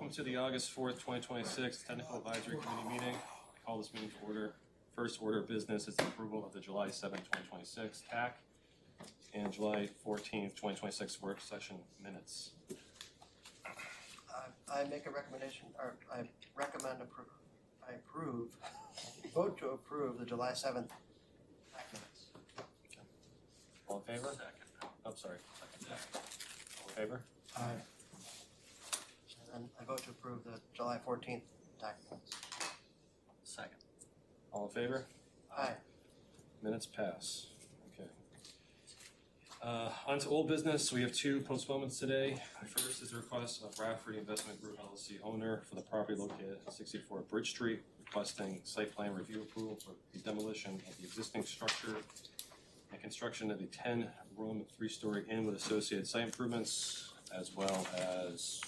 Welcome to the August 4th, 2026 Technical Advisory Committee meeting. I call this meeting to order. First order of business is the approval of the July 7th, 2026 TAC and July 14th, 2026 work session minutes. I make a recommendation, or I vote to approve the July 7th TAC minutes. Okay. All in favor? Second. Oh, sorry. Second. All in favor? Aye. And I vote to approve the July 14th TAC minutes. Second. All in favor? Aye. Minutes pass. Okay. On to old business. We have two postponements today. First is a request of Rafferty Investment Group LLC owner for the property located at 64 Bridge Street, requesting site plan review approval for the demolition of the existing structure and construction of the 10-room, 3-story inn with associated site improvements, as well as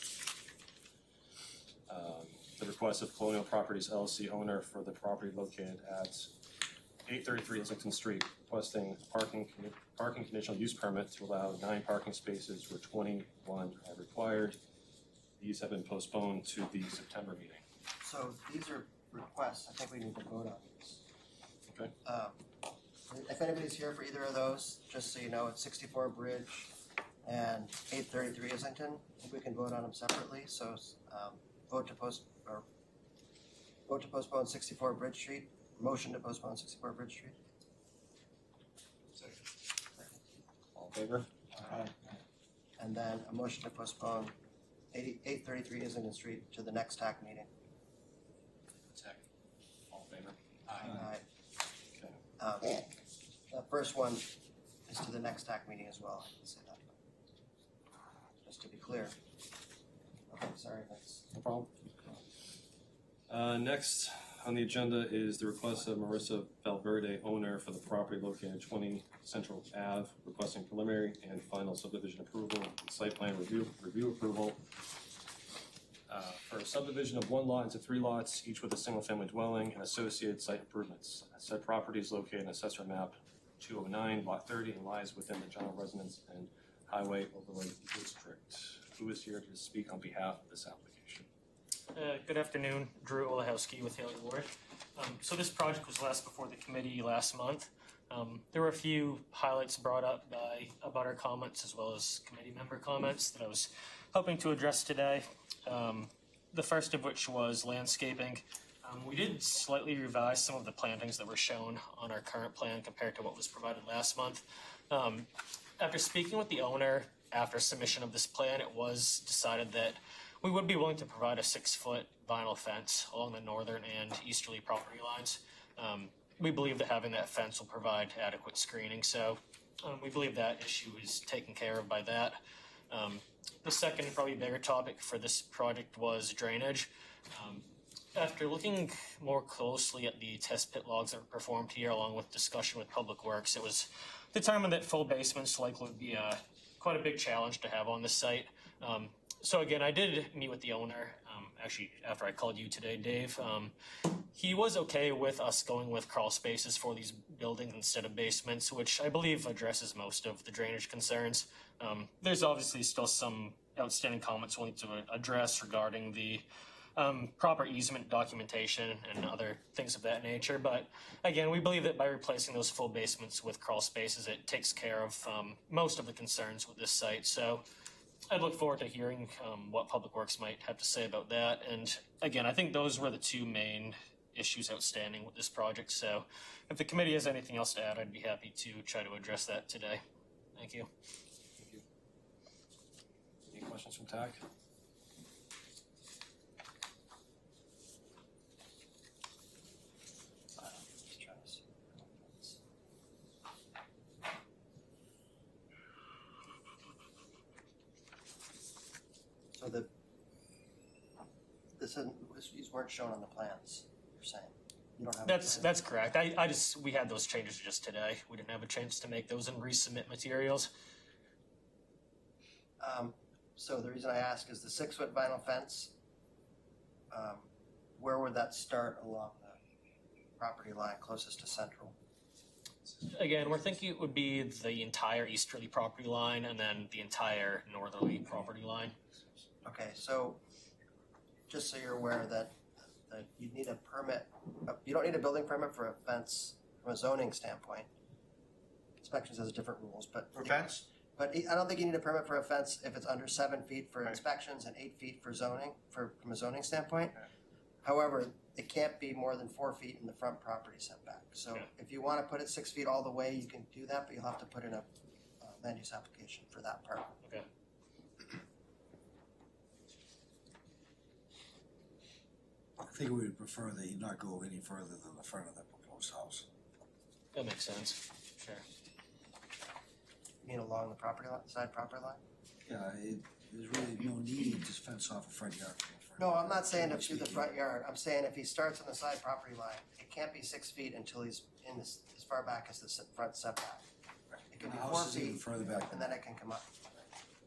the request of Colonial Properties LLC owner for the property located at 833 Islington Street, requesting parking conditional use permit to allow 9 parking spaces where 21 are required. These have been postponed to the September meeting. So these are requests. I think we need to vote on these. Okay. If anybody's here for either of those, just so you know, it's 64 Bridge and 833 Islington. I think we can vote on them separately. So vote to postpone 64 Bridge Street. Motion to postpone 64 Bridge Street. Second. All in favor? Aye. And then a motion to postpone 833 Islington Street to the next TAC meeting. Second. All in favor? Aye. Okay. The first one is to the next TAC meeting as well. I can say that. Just to be clear. Okay, sorry, that's. No problem. Next on the agenda is the request of Marissa Valverde, owner for the property located at 20 Central Ave, requesting preliminary and final subdivision approval and site plan review approval for a subdivision of 1 lot into 3 lots, each with a single-family dwelling and associated site improvements. Said property is located in Assessor Map 209, Lot 30, and lies within the general residence and highway overlay district. Who is here to speak on behalf of this application? Good afternoon, Drew Olechowski with Haley Ward. So this project was last before the committee last month. There were a few highlights brought up by abutter comments as well as committee member comments that I was hoping to address today. The first of which was landscaping. We did slightly revise some of the plantings that were shown on our current plan compared to what was provided last month. After speaking with the owner after submission of this plan, it was decided that we would be willing to provide a 6-foot vinyl fence along the northern and easterly property lines. We believe that having that fence will provide adequate screening, so we believe that issue is taken care of by that. The second and probably bigger topic for this project was drainage. After looking more closely at the test pit logs that were performed here, along with discussion with Public Works, it was determined that full basements likely would be quite a big challenge to have on this site. So again, I did meet with the owner, actually after I called you today, Dave. He was okay with us going with crawl spaces for these buildings instead of basements, which I believe addresses most of the drainage concerns. There's obviously still some outstanding comments we'll need to address regarding the proper easement documentation and other things of that nature. But again, we believe that by replacing those full basements with crawl spaces, it takes care of most of the concerns with this site. So I'd look forward to hearing what Public Works might have to say about that. And again, I think those were the two main issues outstanding with this project. So if the committee has anything else to add, I'd be happy to try to address that today. Thank you. Thank you. Any questions from TAC? So these weren't shown on the plans, you're saying? You don't have That's correct. We had those changes just today. We didn't have a chance to make those and resubmit materials. So the reason I ask is the 6-foot vinyl fence, where would that start along the property line closest to Central? Again, we're thinking it would be the entire easterly property line and then the entire northerly property line. Okay, so just so you're aware that you need a permit, you don't need a building permit for a fence from a zoning standpoint. Inspections has different rules, but. For fence? But I don't think you need a permit for a fence if it's under 7 feet for Right. inspections and 8 feet for zoning, from a zoning standpoint. Okay. However, it can't be more than 4 feet in the front property setback. So Okay. if you wanna put it 6 feet all the way, you can do that, but you'll have to put in a land use application for that part. Okay. I think we would prefer that you not go any further than the front of the proposed house. That makes sense. Sure. You mean along the property line, side property line? Yeah, there's really no need to fence off a front yard. from a front No, yard. I'm not saying to do the Speaking. front yard, I'm saying if he starts on the side property line, it can't be 6 feet until he's in this, as far back as the front setback. It The can be 4 house is even feet, further back. and then it can come up.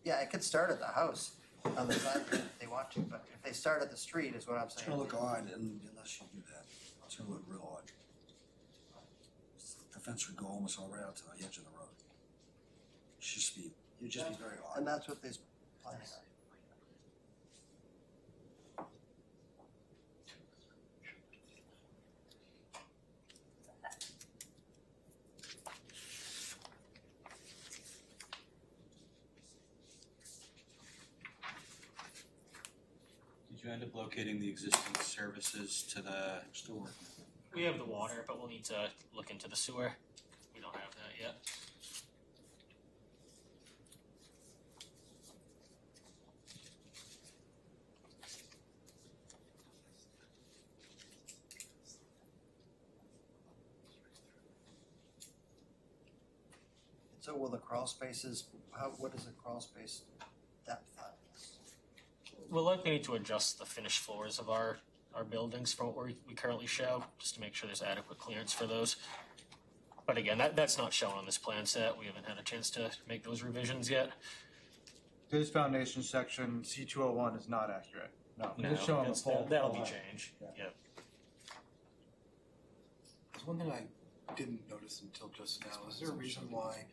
Yeah, it could start at the house on the side if they want to, but if they start at the street is what I'm It's gonna saying. look odd unless you do that. It's gonna look real odd. The fence would go almost all right out to the edge of the road. It'd just be very And odd. that's what these plans are. Did you end up locating the existing services to the, Still working. We have the water, but we'll need to look into the sewer. We don't have that yet. So will the crawl spaces, what is the crawl space depth on this? We'll likely need to adjust the finished floors of our buildings from what we currently show, just to make sure there's adequate clearance for those. But again, that's not shown on this plan set. We haven't had a chance to make those revisions yet. This foundation section, C201 is not accurate. No, No, it's showing a that's- full. that'll be changed. Yeah. Yep. There's one thing I didn't notice until just now. Is there a reason why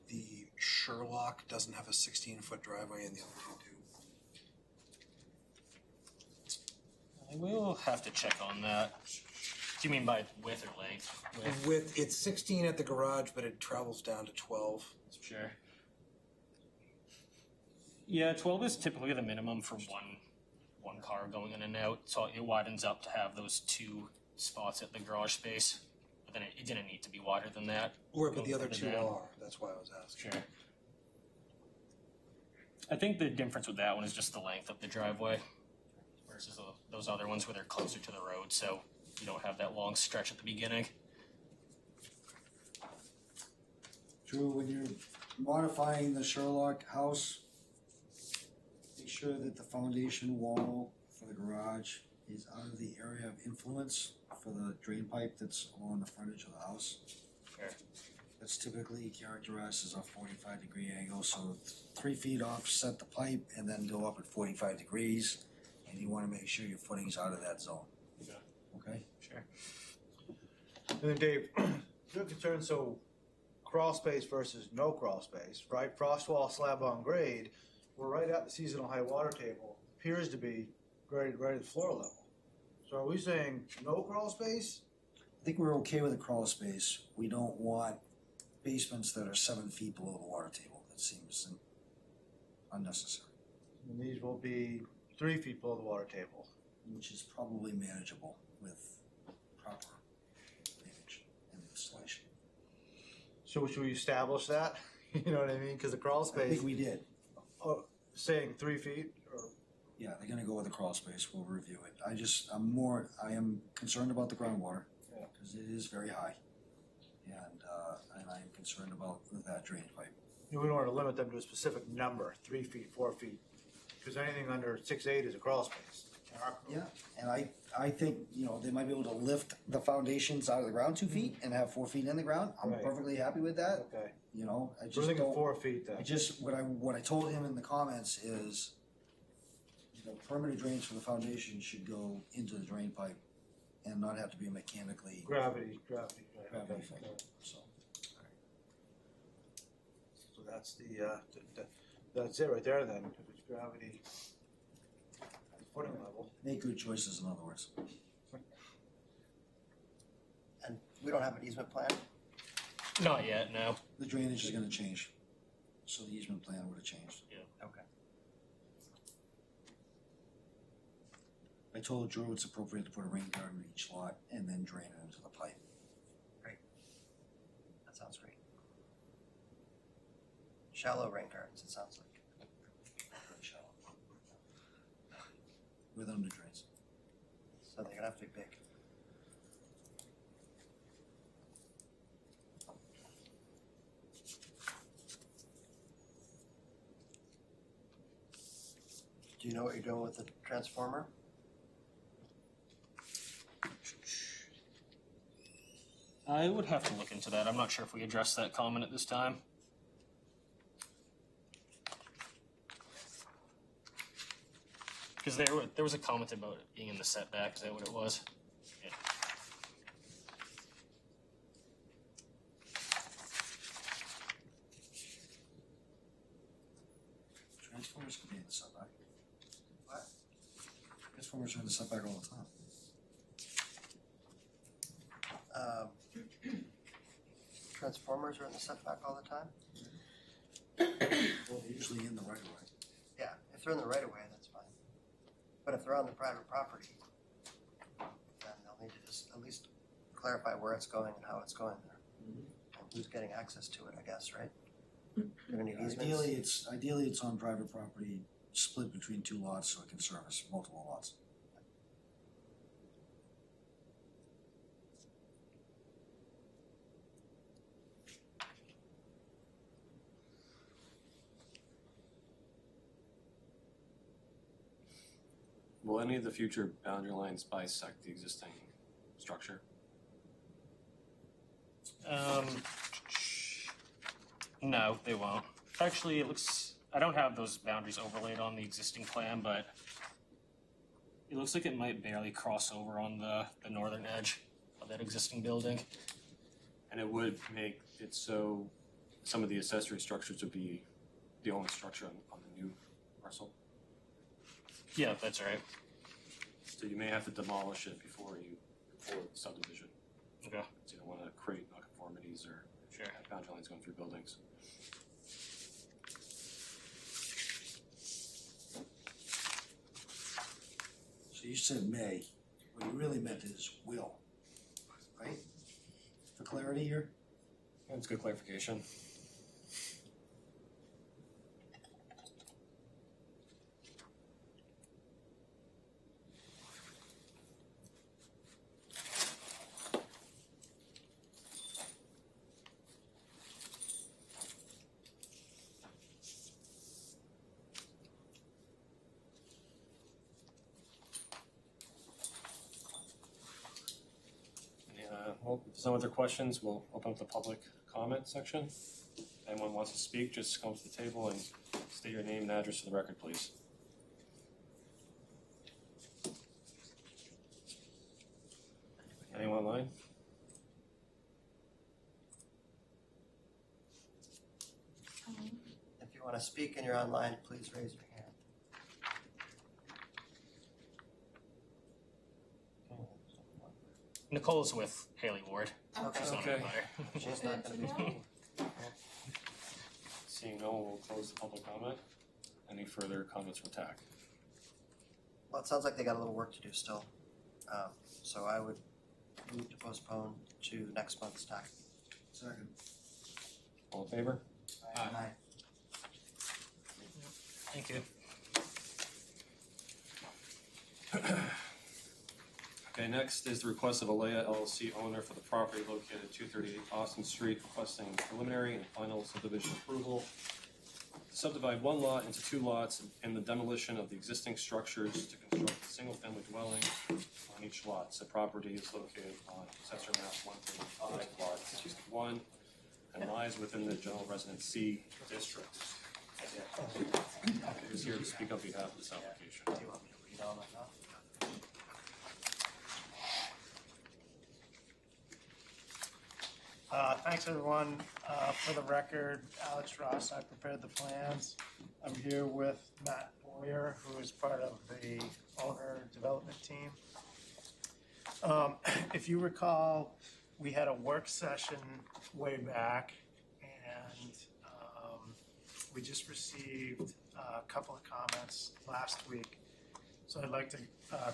the Sherlock doesn't have a 16-foot driveway and the other two do? We'll have to check on that. Do you mean by width or length? Width. It's 16 at the garage, but it travels down to 12. Sure. Yeah, 12 is typically the minimum for one car going in and out, so it widens up to have those 2 spots at the garage space. But then it didn't need to be wider than that. Or but the Go other further two down. are. That's why I was asking. Sure. I think the difference with that one is just the length of the driveway versus those other ones where they're closer to the road, so you don't have that long stretch at the beginning. Drew, when you're modifying the Sherlock house, make sure that the foundation wall for the garage is out of the area of influence for the drain pipe that's along the frontage of the house. Sure. That's typically characterized as a 45-degree angle, so 3 feet off, set the pipe, and then go up at 45 degrees, and you wanna make sure your footing's out of that zone. Okay. Okay? Sure. And then Dave, you're concerned, so crawl space versus no crawl space, right? Frost wall slab on grade, we're right at the seasonal high water table, appears to be right at the floor level. So are we saying no crawl space? I think we're okay with the crawl space. We don't want basements that are 7 feet below the water table. That seems unnecessary, And these will be 3 feet below the water table. which is probably manageable with proper drainage and installation. So should we establish that? You know what I mean? Cause the crawl I space, think we did. saying 3 feet or, Yeah, they're gonna go with the crawl space. We'll review it. I am concerned about the groundwater Yeah. because it is very high. And I am concerned about that drain pipe. we don't wanna limit them to a specific number, 3 feet, 4 feet. Cause anything under 6'8" is a crawl space. in our code. Yeah, and I think, they might be able to lift the foundations out of the ground 2 feet and have 4 feet in the ground. I'm Right. perfectly happy with that, Okay, I so we're just thinking don't, 4 feet then. what I told him in the comments is the permanent drains for the foundation should go into the drain pipe and not have to be mechanically Gravity, right, gravity okay, fed, okay. so. So that's that's it right there then, if it's gravity footing level. Make good choices, in other words. And we don't have an easement plan? Not yet, no. The drainage is gonna change, so the easement plan would have changed. Okay. I told Drew it's appropriate to put a rain garden in each lot and then drain it into the pipe. That sounds great. Shallow rain gardens, it sounds like. Very shallow. With under drains. So they're gonna have to be big. Do you know what you're doing with the transformer? I would have to look into that. I'm not sure if we addressed that comment at this time. Because there was a comment about it being in the setback. Is that what it was? Yeah. Transformers could be in the setback. What? Transformers are in the setback all the time. Transformers are in the setback all the time? Well, they're usually in the right of way. Yeah, if they're in the right of way, that's fine. But if they're on the private property, then they'll need to just at least clarify where it's going and how it's going there. And who's getting access to it, I guess, right? Gonna need easements? Ideally it's on private property, split between two lots so it can service multiple lots. Will any of the future boundary lines bisect the existing structure? No, they won't. Actually, it looks. I don't have those boundaries overlaid on the existing plan, but it looks like it might barely cross over on the northern edge of that existing building. And it would make it so some of the accessory structures would be the only structure on the new parcel. Yeah, that's right. So you may have to demolish it before the subdivision. Okay. So you don't wanna create nonconformities or Sure. have boundary lines going through buildings. So you said may, what you really meant is will, right? For clarity here? That's good clarification. Well, if there's no other questions, we'll open up the public comment section. Anyone wants to speak, just come to the table and state your name and address for the record, please. Anyone online? If you wanna speak and you're online, please raise your hand. Nicole's with Haley Ward. Okay. She's on Okay. the butter. She's not gonna be speaking. Seeing no one, we'll close the public comment. Any further comments from TAC? Well, it sounds like they got a little work to do still. So I would move to postpone to next month's TAC. Second. All in favor? Aye. Thank you. Okay, next is the request of Alea LLC owner for the property located at 238 Austin Street, requesting preliminary and final subdivision approval. Subdivide one lot into two lots and the demolition of the existing structures to construct a single-family dwelling on each lot. Said property is located on Assessor Map 135, Lot 61, and lies within the General Residence C district. Who's here to speak on behalf of this application? Do you want me to read all that now? Thanks, everyone. For the record, Alex Ross, I prepared the plans. I'm here with Matt Boyer, who is part of the owner development team. If you recall, we had a work session way back, and we just received a couple of comments last week. So I'd like to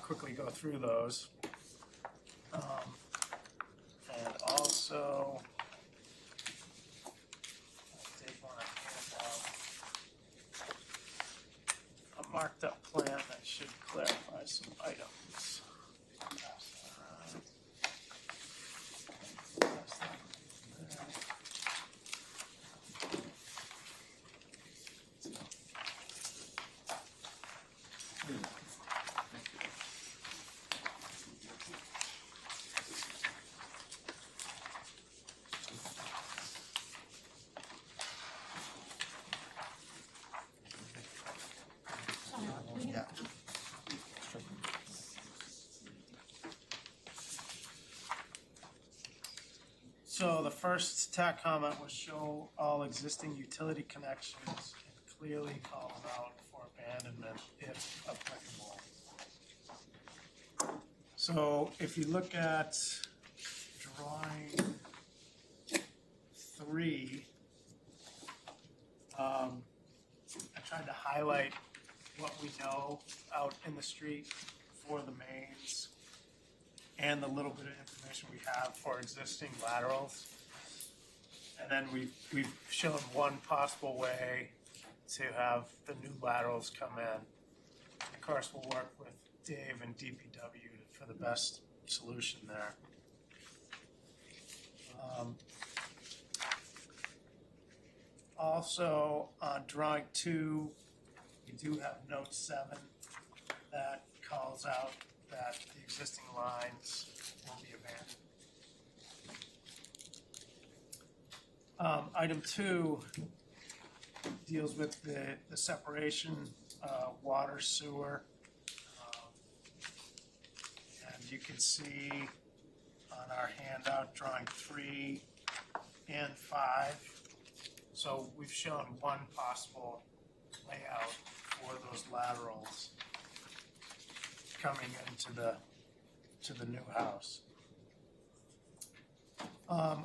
quickly go through those. And also, I did want to hand out a marked up plan that should clarify some items. Pass that around. Pass that there. Yeah. So the first TAC comment was show all existing utility connections and clearly call them out for abandonment if applicable. So if you look at drawing 3, I tried to highlight what we know out in the street for the mains and the little bit of information we have for existing laterals. And then we've shown one possible way to have the new laterals come in. Of course, we'll work with Dave and DPW for the best solution there. Also, on drawing 2, we do have note 7 that calls out that the existing lines will be abandoned. Item 2 deals with the separation, water, sewer. And you can see on our handout, drawing 3 and 5. So we've shown one possible layout for those laterals coming into the new house.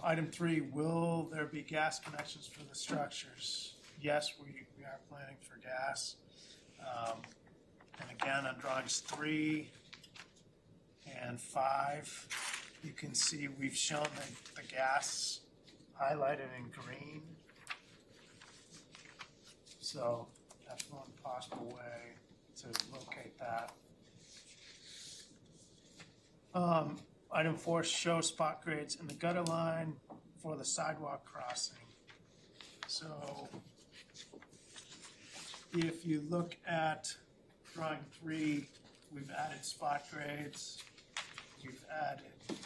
Item 3, will there be gas connections for the structures? Yes, we are planning for gas. And again, on drawings 3 and 5, you can see we've shown the gas highlighted in green. So that's one possible way to locate that. Item 4, show spot grades in the gutter line for the sidewalk crossing. So if you look at drawing 3, we've added spot grades, we've added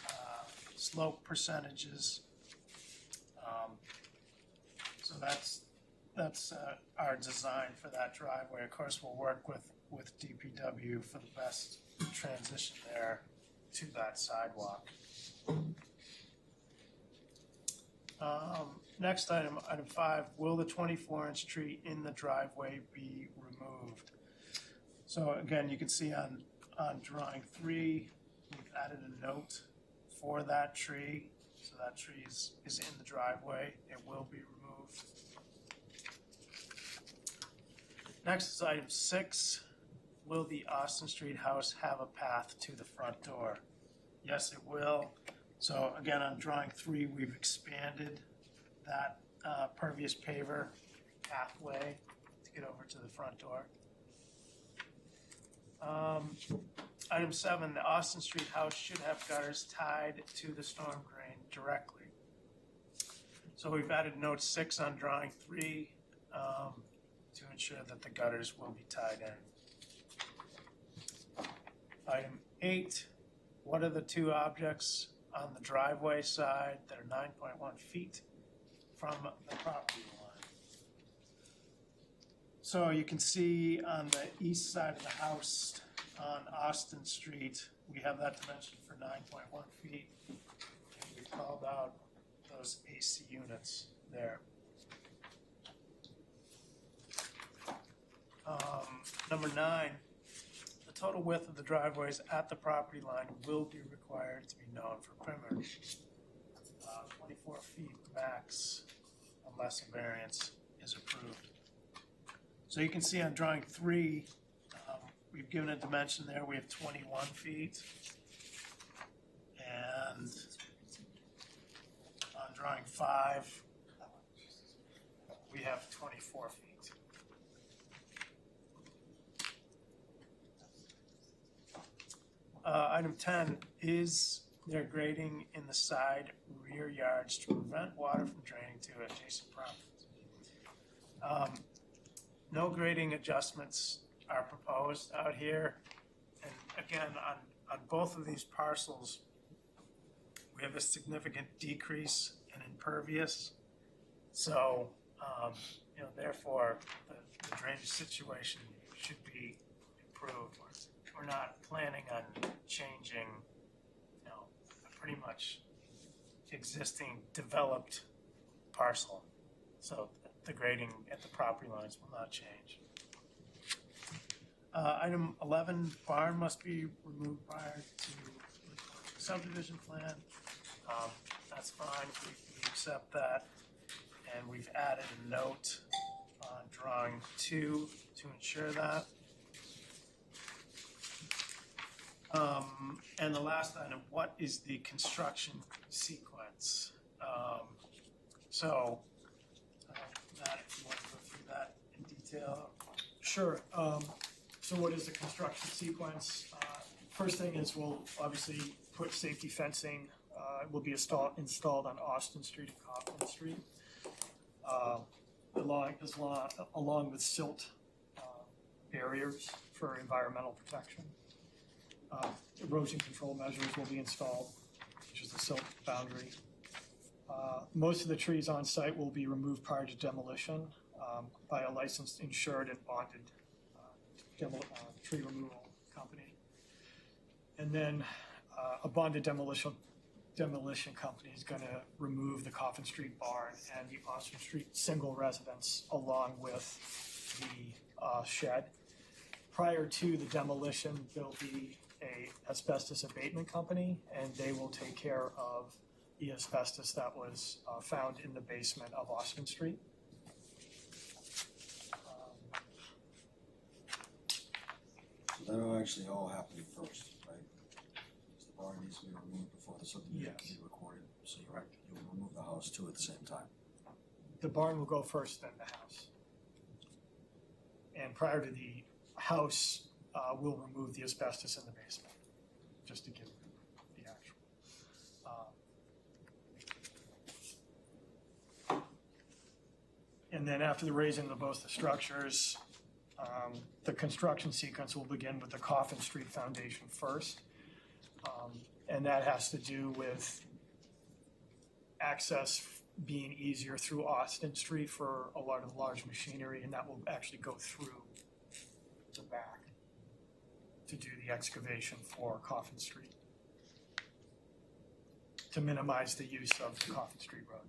slope percentages. So that's our design for that driveway. Of course, we'll work with DPW for the best transition there to that sidewalk. Next item, item 5, will the 24-inch tree in the driveway be removed? So again, you can see on drawing 3, we've added a note for that tree. So that tree is in the driveway. It will be removed. Next is item 6. Will the Austin Street house have a path to the front door? Yes, it will. So again, on drawing 3, we've expanded that pervious paver pathway to get over to the front door. Item 7, the Austin Street house should have gutters tied to the storm drain directly. So we've added note 6 on drawing 3 to ensure that the gutters will be tied in. Item 8, what are the 2 objects on the driveway side that are 9.1 feet from the property line? So you can see on the east side of the house on Austin Street, we have that dimension for 9.1 feet. And we called out those AC units there. Number 9, the total width of the driveways at the property line will be required to be known for perimeter. 24 feet max unless a variance is approved. So you can see on drawing 3, we've given a dimension there, we have 21 feet. And on drawing 5, we have 24 feet. Item 10 is there grading in the side rear yards to prevent water from draining to adjacent properties. No grading adjustments are proposed out here. And again, on both of these parcels, we have a significant decrease in impervious. So, therefore, the drainage situation should be improved. We're not planning on changing, pretty much existing developed parcel. So the grading at the property lines will not change. Item 11, barn must be removed prior to the subdivision plan. That's fine, we accept that. And we've added a note on drawing 2 to ensure that. And the last item, what is the construction sequence? Matt, if you want to go through that in detail. Sure. So what is the construction sequence? First thing is we'll obviously put safety fencing. It will be installed on Austin Street and Coughlin Street, along with silt barriers for environmental protection. Erosion control measures will be installed, which is the silt boundary. Most of the trees on site will be removed prior to demolition by a licensed, insured, and bonded tree removal company. And then a bonded demolition company is going to remove the Coffin Street barn and the Austin Street single residence along with the shed. Prior to the demolition, there'll be a asbestos abatement company, and they will take care of the asbestos that was found in the basement of Austin Street. So that'll actually all happen first, right? Because the barn needs to be removed before the subdivision can be recorded, so you'll remove the house too at the same time. The barn will go first, then the house. And prior to the house, we'll remove the asbestos in the basement, just to give the actual. And then after the raising of both the structures, the construction sequence will begin with the Coffin Street foundation first. And that has to do with access being easier through Austin Street for a lot of large machinery, and that will actually go through the back to do the excavation for Coffin Street, to minimize the use of the Coffin Street Road.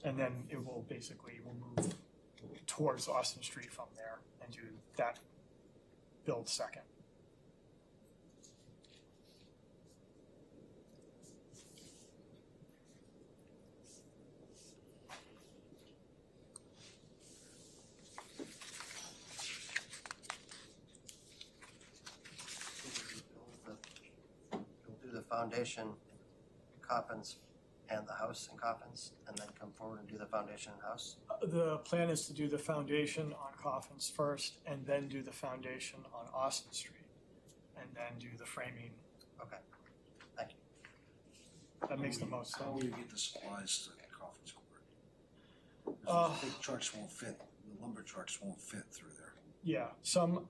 And then it will basically move towards Austin Street from there and do that build second. You'll do the foundation, coffins, and the house and coffins, and then come forward and do the foundation and house? The plan is to do the foundation on Coffins first, and then do the foundation on Austin Street, and then do the framing. Okay, thank you. That makes the most How sense. will you get the supplies to the Coffin's Court? Uh, Because big trucks won't fit, the lumber trucks won't fit through there. Yeah,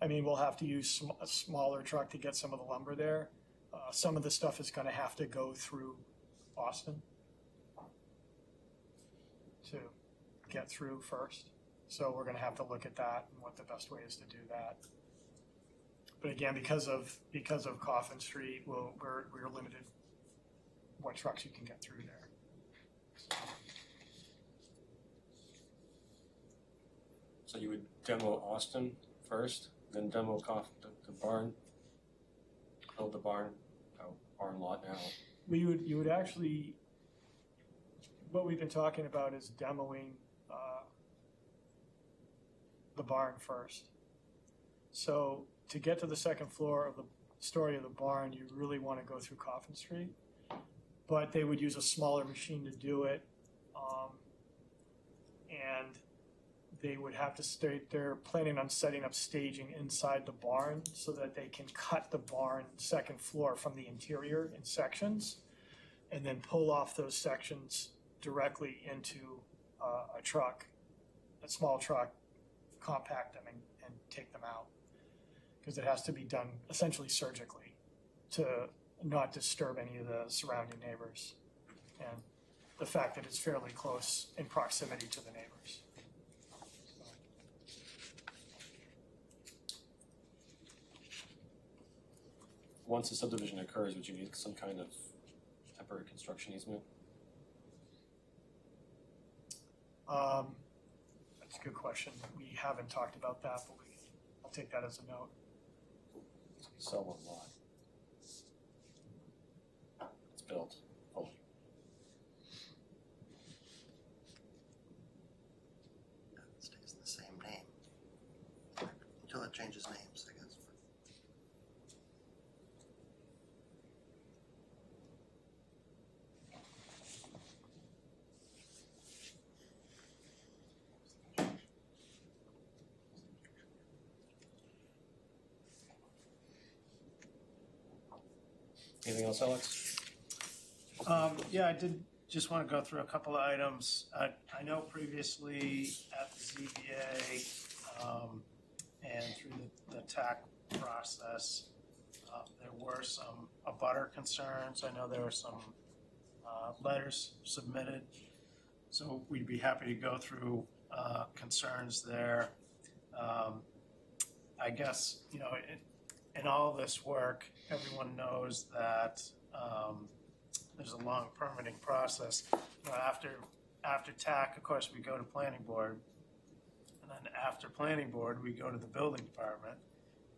we'll have to use a smaller truck to get some of the lumber there. Some of the stuff is gonna have to go through Austin to get through first. So we're gonna have to look at that and what the best way is to do that. But again, because of Coffin Street, we're limited what trucks you can get through there. So you would demo Austin first, then demo the barn, build the barn lot now. Well, you would actually, what we've been talking about is demoing the barn first. So to get to the second floor of the story of the barn, you really want to go through Coffin Street. But they would use a smaller machine to do it. And they would have to they're planning on setting up staging inside the barn so that they can cut the barn second floor from the interior in sections and then pull off those sections directly into a truck, a small truck, compact them and take them out. Because it has to be done essentially surgically to not disturb any of the surrounding neighbors. And the fact that it's fairly close in proximity to the neighbors. Once the subdivision occurs, would you need some kind of temporary construction easement? That's a good question. We haven't talked about that, but I'll take that as a note. Sell one lot. It's built fully. It stays the same name until it changes names, I guess. Anything else, Alex? Yeah, I did just want to go through a couple of items. I know previously at the ZBA, and through the TAC process, there were some abutter concerns. I know there were some letters submitted. So we'd be happy to go through concerns there. I guess, you know, in all this work, everyone knows that there's a long permitting process. You know, after TAC, of course, we go to planning board, and then after planning board, we go to the building department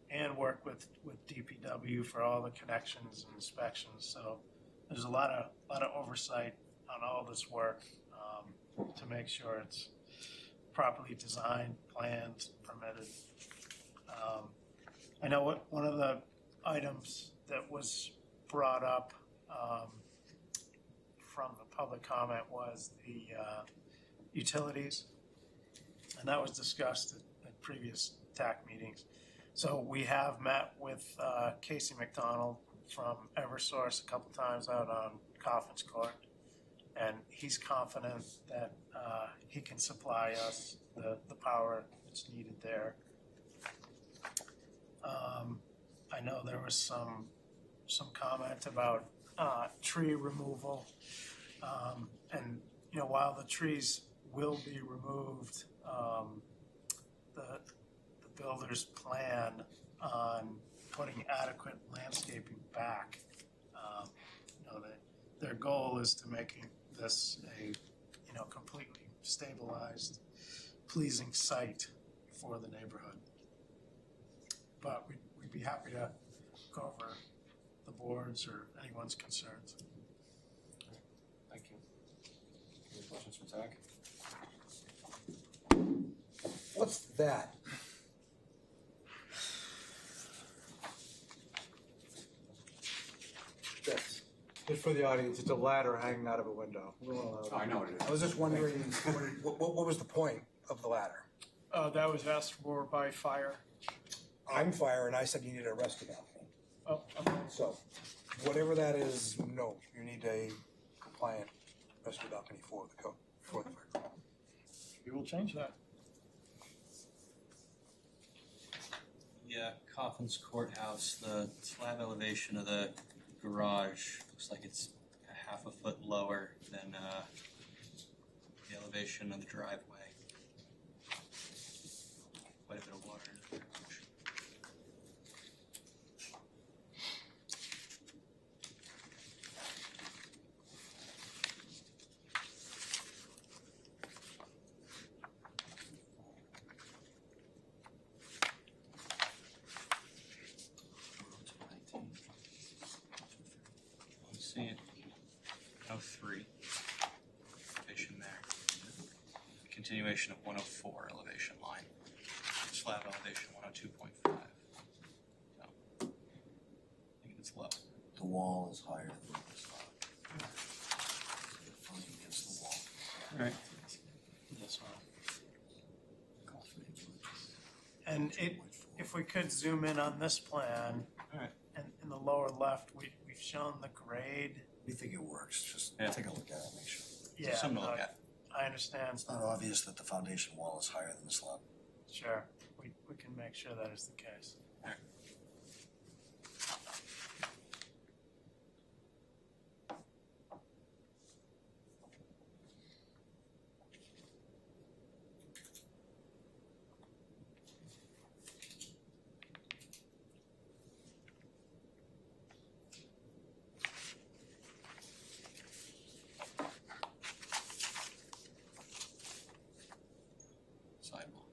and work with DPW for all the connections and inspections. So there's a lot of oversight on all this work to make sure it's properly designed, planned, permitted. I know one of the items that was brought up from the public comment was the utilities, and that was discussed at previous TAC meetings. So we have met with Casey McDonald from Eversource a couple times out on Coffin's Court, and he's confident that he can supply us the power that's needed there. I know there was some comment about tree removal, and you know, while the trees will be removed, the builders plan on putting adequate landscaping back. You know, their goal is to making this a completely stabilized, pleasing site for the neighborhood. But we'd be happy to go over the board's or anyone's concerns. Thank you. Any questions for TAC? What's that? This. Just for the audience, it's a ladder hanging out of a window. I know it is. I was just wondering, what was the point of the ladder? That was asked for by fire. I'm fire and I said you need a rescue balcony. Oh, okay. So, whatever that is, no, you need a compliant rescue balcony for the code, for the fire. We will change that. Yeah, Coffin's Courthouse, the slab elevation of the garage looks like it's a half a foot lower than the elevation of the driveway. Quite a bit of water in the garage. see it, 103, elevation there. Continuation of 104 elevation line. Slab elevation 102.5. So, I think it's low. The wall is higher than the slab. You're fronting against the wall. Right. Yes, And if we could zoom in on this plan, Alright. and in the lower left, we've shown the grade. We think it works, just Yeah. take a look at it, make sure. Yeah, Something to look at. I understand. It's not obvious that the foundation wall is higher than the slab. Sure, we can make sure that is the case. Sidewall.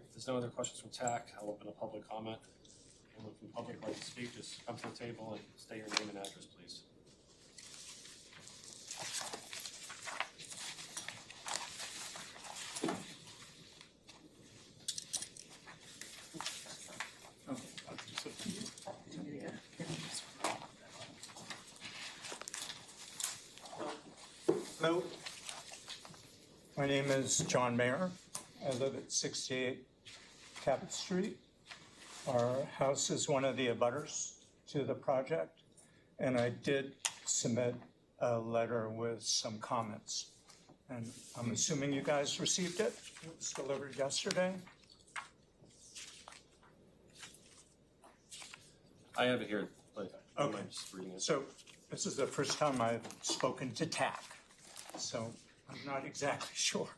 If there's no other questions from TAC, I'll open a public comment. Anyone from the public like to speak, just come to the table and state your name and address, please. Hello. My name is John Mayer. I live at 68 Cabot Street. Our house is one of the abutters to the project, and I did submit a letter with some comments. And I'm assuming you guys received it. It was delivered yesterday. I have it here, but I don't Okay. mind just reading it. So this is the first time I've spoken to TAC, so I'm not exactly sure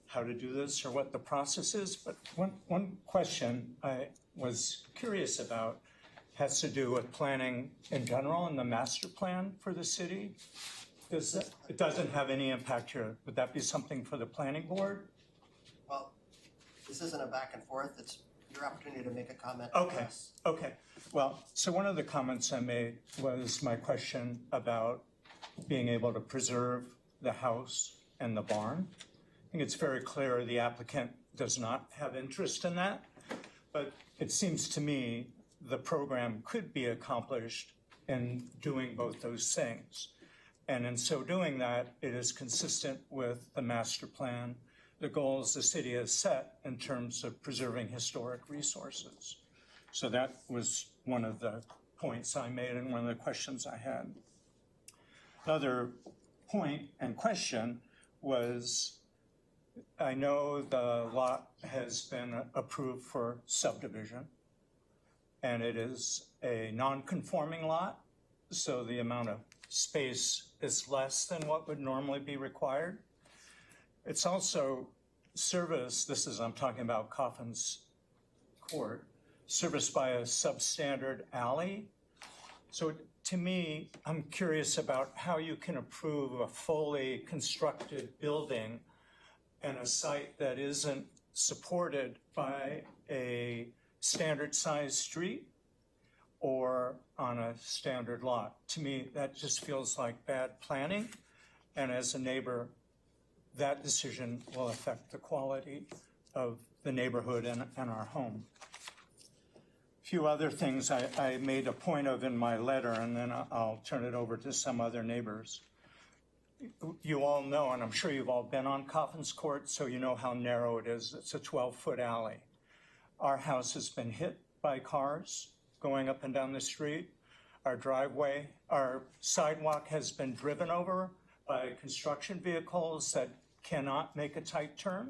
how to do this or what the process is, but one question I was curious about has to do with planning in general and the master plan for the city. It doesn't have any impact here. Would that be something for the planning board? Well, this isn't a back and forth, it's your opportunity to make a comment. Okay. Yes. Okay, well, so one of the comments I made was my question about being able to preserve the house and the barn. I think it's very clear the applicant does not have interest in that, but it seems to me the program could be accomplished in doing both those things. And in so doing that, it is consistent with the master plan, the goals the city has set in terms of preserving historic resources. So that was one of the points I made and one of the questions I had. Another point and question was, I know the lot has been approved for subdivision, and it is a non-conforming lot, so the amount of space is less than what would normally be required. It's also serviced, I'm talking about Coffin's Court, serviced by a substandard alley. So to me, I'm curious about how you can approve a fully constructed building and a site that isn't supported by a standard size street or on a standard lot. To me, that just feels like bad planning. And as a neighbor, that decision will affect the quality of the neighborhood and our home. A few other things I made a point of in my letter, and then I'll turn it over to some other neighbors. You all know, and I'm sure you've all been on Coffin's Court, so you know how narrow it is. It's a 12-foot alley. Our house has been hit by cars going up and down the street. Our sidewalk has been driven over by construction vehicles that cannot make a tight turn.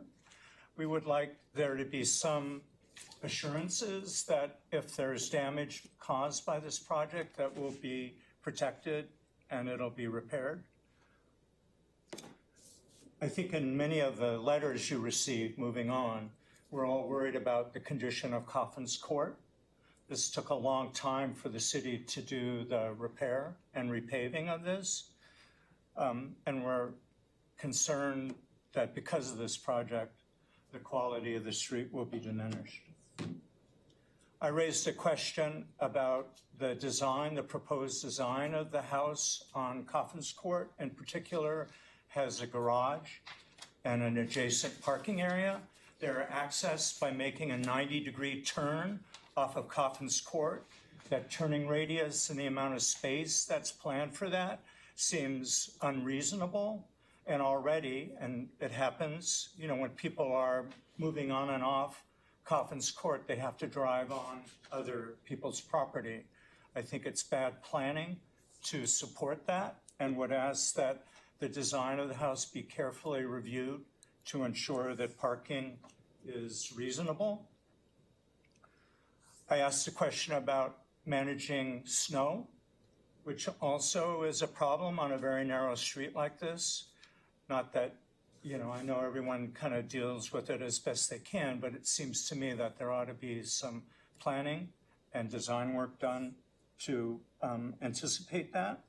We would like there to be some assurances that if there's damage caused by this project, that will be protected and it'll be repaired. I think in many of the letters you received, moving on, we're all worried about the condition of Coffin's Court. This took a long time for the city to do the repair and repaving of this. And we're concerned that because of this project, the quality of the street will be diminished. I raised a question about the design, the proposed design of the house on Coffins Court in particular has a garage and an adjacent parking area. They're accessed by making a 90-degree turn off of Coffins Court. That turning radius and the amount of space that's planned for that seems unreasonable. And already, and it happens, you know, when people are moving on and off Coffins Court, they have to drive on other people's property. I think it's bad planning to support that and would ask that the design of the house be carefully reviewed to ensure that parking is reasonable. I asked a question about managing snow, which also is a problem on a very narrow street like this. Not that, you know, I know everyone kind of deals with it as best they can, but it seems to me that there ought to be some planning and design work done to anticipate that.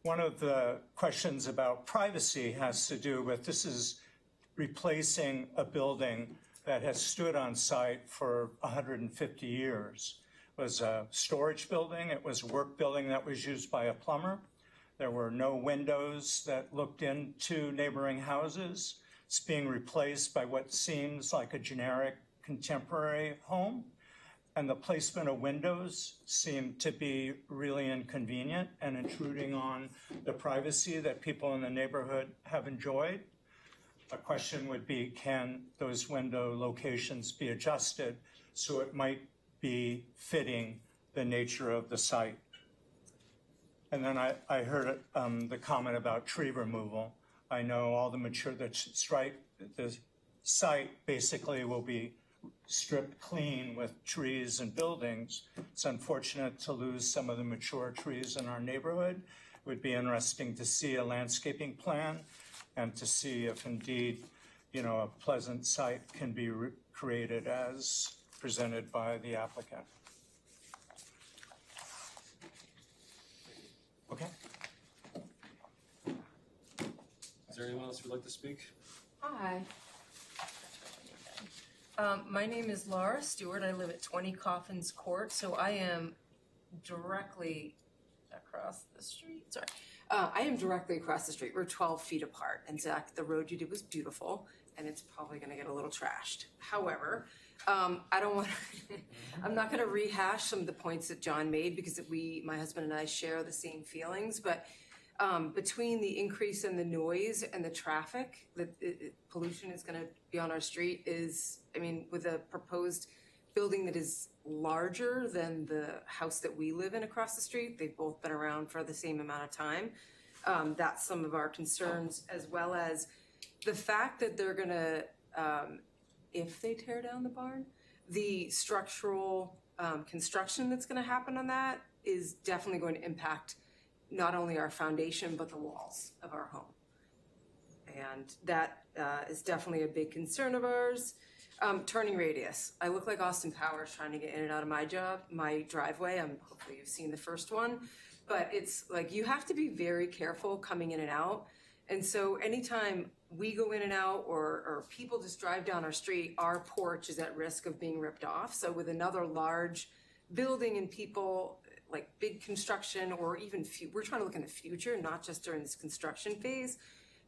One of the questions about privacy has to do with this is replacing a building that has stood on site for 150 years. It was a storage building. It was a work building that was used by a plumber. There were no windows that looked into neighboring houses. It's being replaced by what seems like a generic contemporary home. And the placement of windows seemed to be really inconvenient and intruding on the privacy that people in the neighborhood have enjoyed. A question would be, can those window locations be adjusted so it might be fitting the nature of the site? And then I heard the comment about tree removal. I know all the the site basically will be stripped clean with trees and buildings. It's unfortunate to lose some of the mature trees in our neighborhood. It would be interesting to see a landscaping plan and to see if indeed, you know, a pleasant site can be created as presented by the applicant. Okay. Is there anyone else who'd like to speak? Hi. My name is Laura Stewart. I live at 20 Coffins Court, so I am directly across the street. Sorry. I am directly across the street. We're 12 feet apart. And Zach, the road you did was beautiful, and it's probably going to get a little trashed. However, I don't want to, I'm not going to rehash some of the points that John made because my husband and I share the same feelings, but between the increase in the noise and the traffic, pollution is going to be on our street with a proposed building that is larger than the house that we live in across the street. They've both been around for the same amount of time. That's some of our concerns, as well as the fact that they're going to, if they tear down the barn, the structural construction that's going to happen on that is definitely going to impact not only our foundation, but the walls of our home. And that is definitely a big concern of ours. Turning radius. I look like Austin Powers trying to get in and out of my driveway. Hopefully you've seen the first one. But it's like you have to be very careful coming in and out. And so anytime we go in and out or people just drive down our street, our porch is at risk of being ripped off. So with another large building and people, like big construction or even we're trying to look in the future, not just during this construction phase,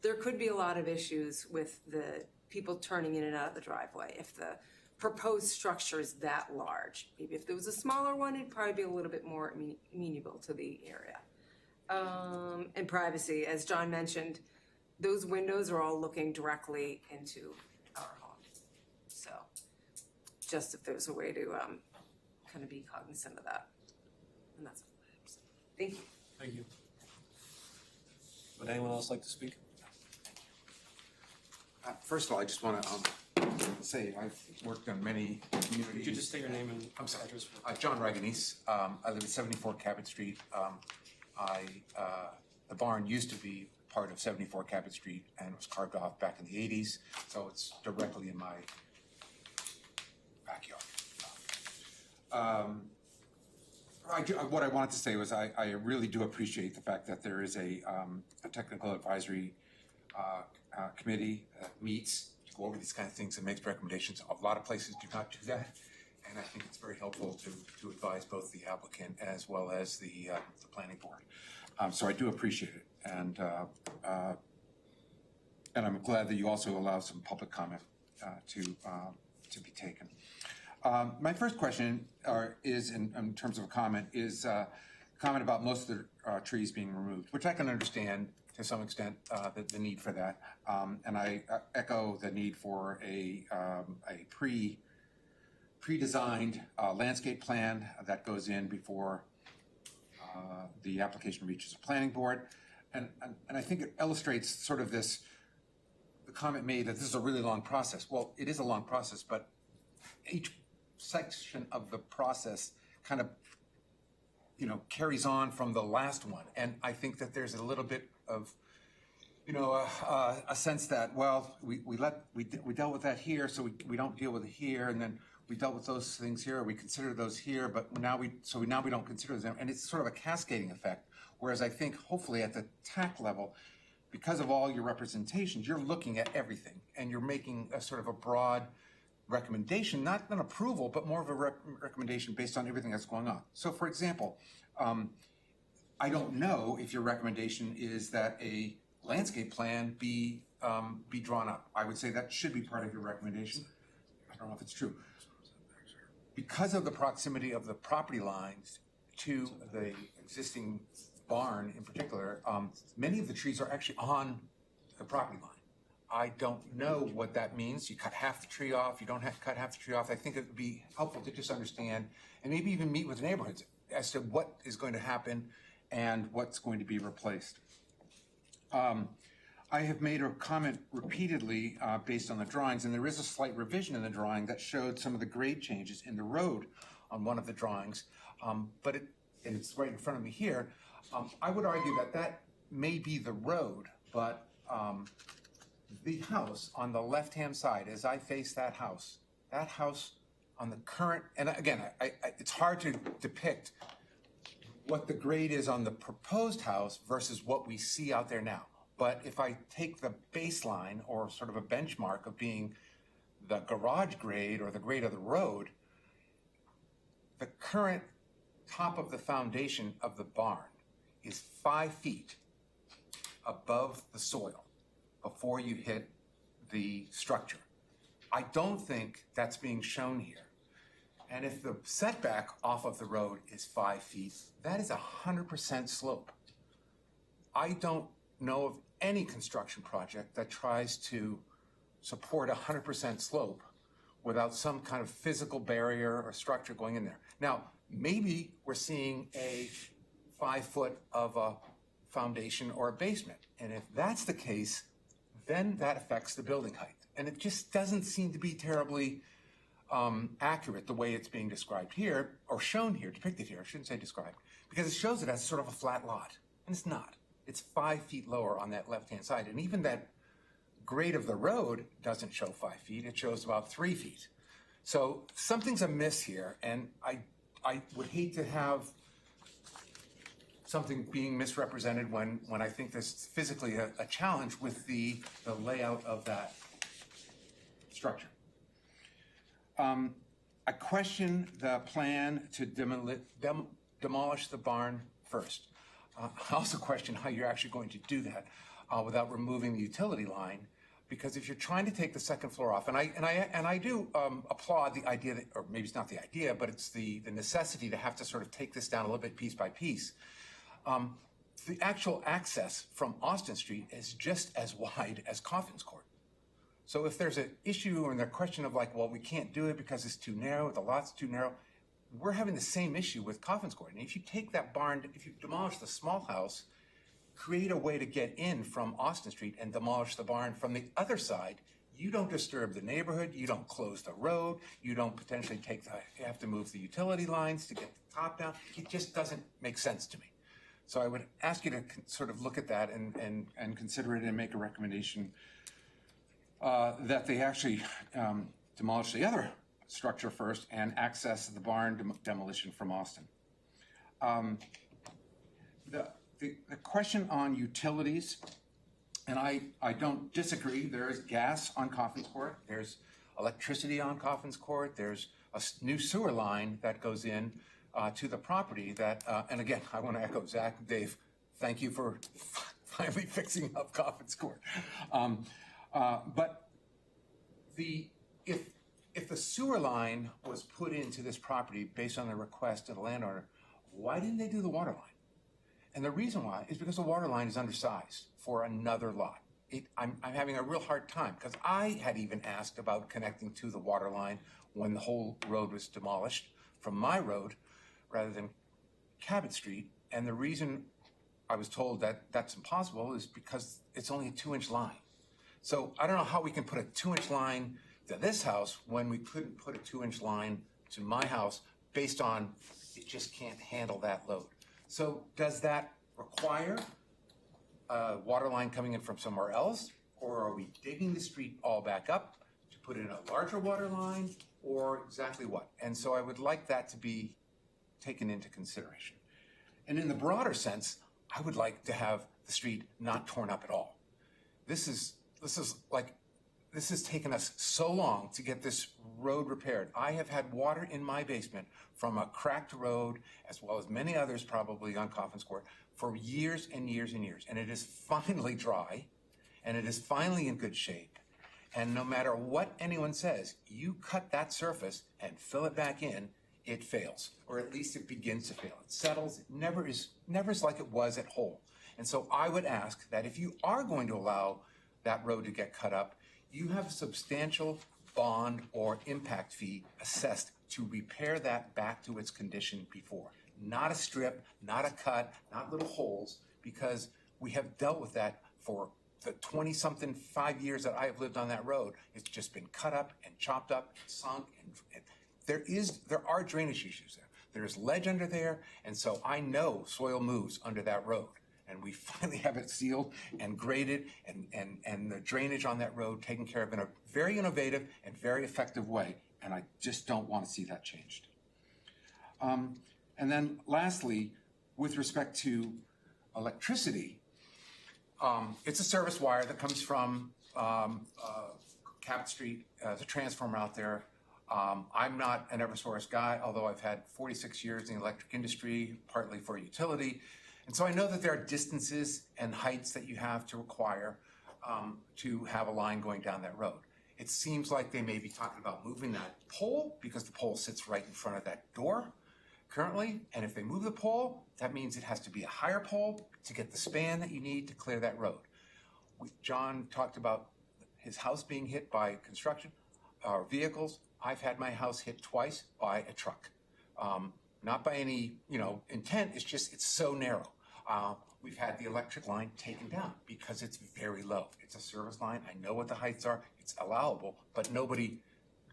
there could be a lot of issues with the people turning in and out of the driveway if the proposed structure is that large. Maybe if there was a smaller one, it'd probably be a little bit more amenable to the area. And privacy, as John mentioned, those windows are all looking directly into our home. So just if there's a way to kind of be cognizant of that. And that's it. Thank you. Thank you. Would anyone else like to speak? First of all, I just want to say I've worked on many communities. Could you just state your name and I'm sorry. address? John Raganese. I live at 74 Cabot Street. The barn used to be part of 74 Cabot Street and was carved off back in the 80s, so it's directly in my backyard. What I wanted to say was I really do appreciate the fact that there is a technical advisory committee that meets to go over these kind of things and makes recommendations. A lot of places do not do that, and I think it's very helpful to advise both the applicant as well as the planning board. So I do appreciate it, and I'm glad that you also allow some public comment to be taken. My first question is, in terms of a comment, is comment about most of the trees being removed, which I can understand to some extent, the need for that. And I echo the need for a pre-designed landscape plan that goes in before the application reaches a planning board. And I think it illustrates sort of the comment made that this is a really long process. Well, it is a long process, but each section of the process kind of, carries on from the last one. And I think that there's a little bit of, a sense that, well, we dealt with that here, so we don't deal with it here, and then we dealt with those things here, or we consider those here, but now we don't consider them, and it's sort of a cascading effect. Whereas I think hopefully at the TAC level, because of all your representations, you're looking at everything, and you're making a sort of a broad recommendation, not an approval, but more of a recommendation based on everything that's going on. So, for example, I don't know if your recommendation is that a landscape plan be drawn up. I would say that should be part of your recommendation. I don't know if it's true. Because of the proximity of the property lines to the existing barn in particular, many of the trees are actually on the property line. I don't know what that means. You cut half the tree off, you don't cut half the tree off. I think it would be helpful to just understand and maybe even meet with neighborhoods as to what is going to happen and what's going to be replaced. I have made a comment repeatedly based on the drawings, and there is a slight revision in the drawing that showed some of the grade changes in the road on one of the drawings, but it's right in front of me here. I would argue that may be the road, but the house on the left-hand side, as I face that house on the current, and again, it's hard to depict what the grade is on the proposed house versus what we see out there now. But if I take the baseline or sort of a benchmark of being the garage grade or the grade of the road, the current top of the foundation of the barn is 5 feet above the soil before you hit the structure. I don't think that's being shown here. And if the setback off of the road is 5 feet, that is 100% slope. I don't know of any construction project that tries to support 100% slope without some kind of physical barrier or structure going in there. Now, maybe we're seeing a 5 foot of a foundation or a basement. And if that's the case, then that affects the building height. And it just doesn't seem to be terribly accurate the way it's being described here, or shown here, depicted here, I shouldn't say described, because it shows it as sort of a flat lot, and it's not. It's 5 feet lower on that left-hand side, and even that grade of the road doesn't show 5 feet, it shows about 3 feet. So something's amiss here, and I would hate to have something being misrepresented when I think there's physically a challenge with the layout of that structure. I question the plan to demolish the barn first. I also question how you're actually going to do that without removing the utility line, because if you're trying to take the second floor off, and I do applaud the idea that, or maybe it's not the idea, but it's the necessity to have to sort of take this down a little bit piece by piece. The actual access from Austin Street is just as wide as Coffins Court. So if there's an issue or the question of like, well, we can't do it because it's too narrow, the lot's too narrow, we're having the same issue with Coffins Court. And if you take that barn, if you demolish the small house, create a way to get in from Austin Street and demolish the barn from the other side, you don't disturb the neighborhood, you don't close the road, you don't potentially you have to move the utility lines to get the top down. It just doesn't make sense to me. So I would ask you to sort of look at that and consider it and make a recommendation that they actually demolish the other structure first and access the barn demolition from Austin. The question on utilities, and I don't disagree, there is gas on Coffins Court, there's electricity on Coffins Court, there's new sewer line that goes in to the property that, and again, I want to echo Zach, Dave, thank you for finally fixing up Coffin's Court. But if the sewer line was put into this property based on the request of the landowner, why didn't they do the water line? And the reason why is because the water line is undersized for another lot. I'm having a real hard time because I had even asked about connecting to the water line when the whole road was demolished from my road rather than Cabot Street. And the reason I was told that that's impossible is because it's only a 2-inch line. So I don't know how we can put a 2-inch line to this house when we couldn't put a 2-inch line to my house based on it just can't handle that load. So does that require a water line coming in from somewhere else? Or are we digging the street all back up to put in a larger water line, or exactly what? And so I would like that to be taken into consideration. And in the broader sense, I would like to have the street not torn up at all. This has taken us so long to get this road repaired. I have had water in my basement from a cracked road, as well as many others probably on Coffin's Court, for years and years and years. And it is finally dry, and it is finally in good shape. And no matter what anyone says, you cut that surface and fill it back in, it fails, or at least it begins to fail. It settles, it never is like it was at whole. And so I would ask that if you are going to allow that road to get cut up, you have a substantial bond or impact fee assessed to repair that back to its condition before. Not a strip, not a cut, not little holes, because we have dealt with that for the 20-something 5 years that I have lived on that road. It's just been cut up and chopped up and sunk, and there are drainage issues there. There's ledge under there, and so I know soil moves under that road. And we finally have it sealed and graded and the drainage on that road taken care of in a very innovative and very effective way. And I just don't want to see that changed. And then lastly, with respect to electricity, it's a service wire that comes from Cabot Street. There's a transformer out there. I'm not an Eversource guy, although I've had 46 years in the electric industry, partly for utility. And so I know that there are distances and heights that you have to require to have a line going down that road. It seems like they may be talking about moving that pole because the pole sits right in front of that door currently. And if they move the pole, that means it has to be a higher pole to get the span that you need to clear that road. John talked about his house being hit by construction or vehicles. I've had my house hit twice by a truck. Not by any, intent, it's so narrow. We've had the electric line taken down because it's very low. It's a service line. I know what the heights are. It's allowable, but nobody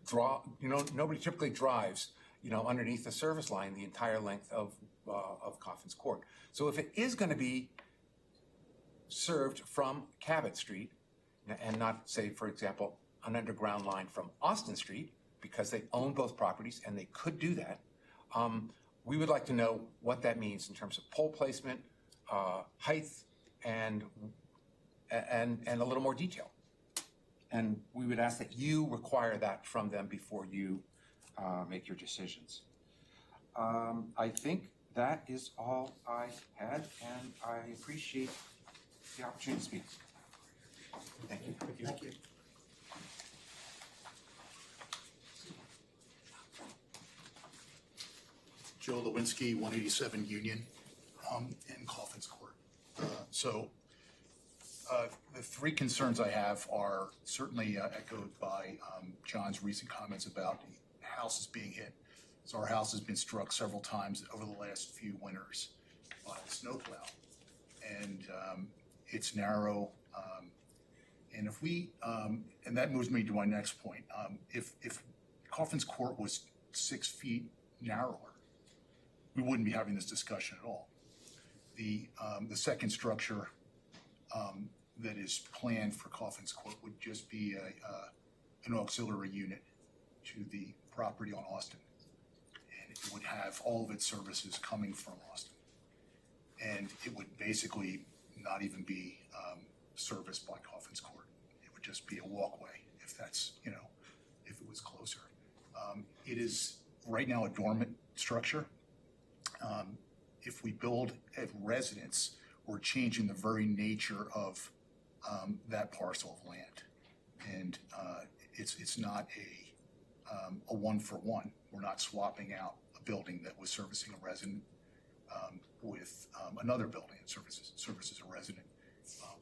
typically drives, underneath the service line the entire length of Coffin's Court. So if it is going to be served from Cabot Street and not, say, for example, an underground line from Austin Street, because they own both properties and they could do that, we would like to know what that means in terms of pole placement, height, and a little more detail. And we would ask that you require that from them before you make your decisions. I think that is all I had, and I appreciate the opportunity to speak. Thank you. Thank you. Joe Lewinsky, 187 Union, in Coffin's Court. The three concerns I have are certainly echoed by John's recent comments about houses being hit. So our house has been struck several times over the last few winters by the snowplow. And it's narrow. And if we, and that moves me to my next point. If Coffin's Court was 6 feet narrower, we wouldn't be having this discussion at all. The second structure that is planned for Coffin's Court would just be an auxiliary unit to the property on Austin. And it would have all of its services coming from Austin. And it would basically not even be serviced by Coffin's Court. It would just be a walkway if that's, if it was closer. It is right now a dormant structure. If we build a residence, we're changing the very nature of that parcel of land. And it's not a one-for-one. We're not swapping out a building that was servicing a resident with another building that services a resident.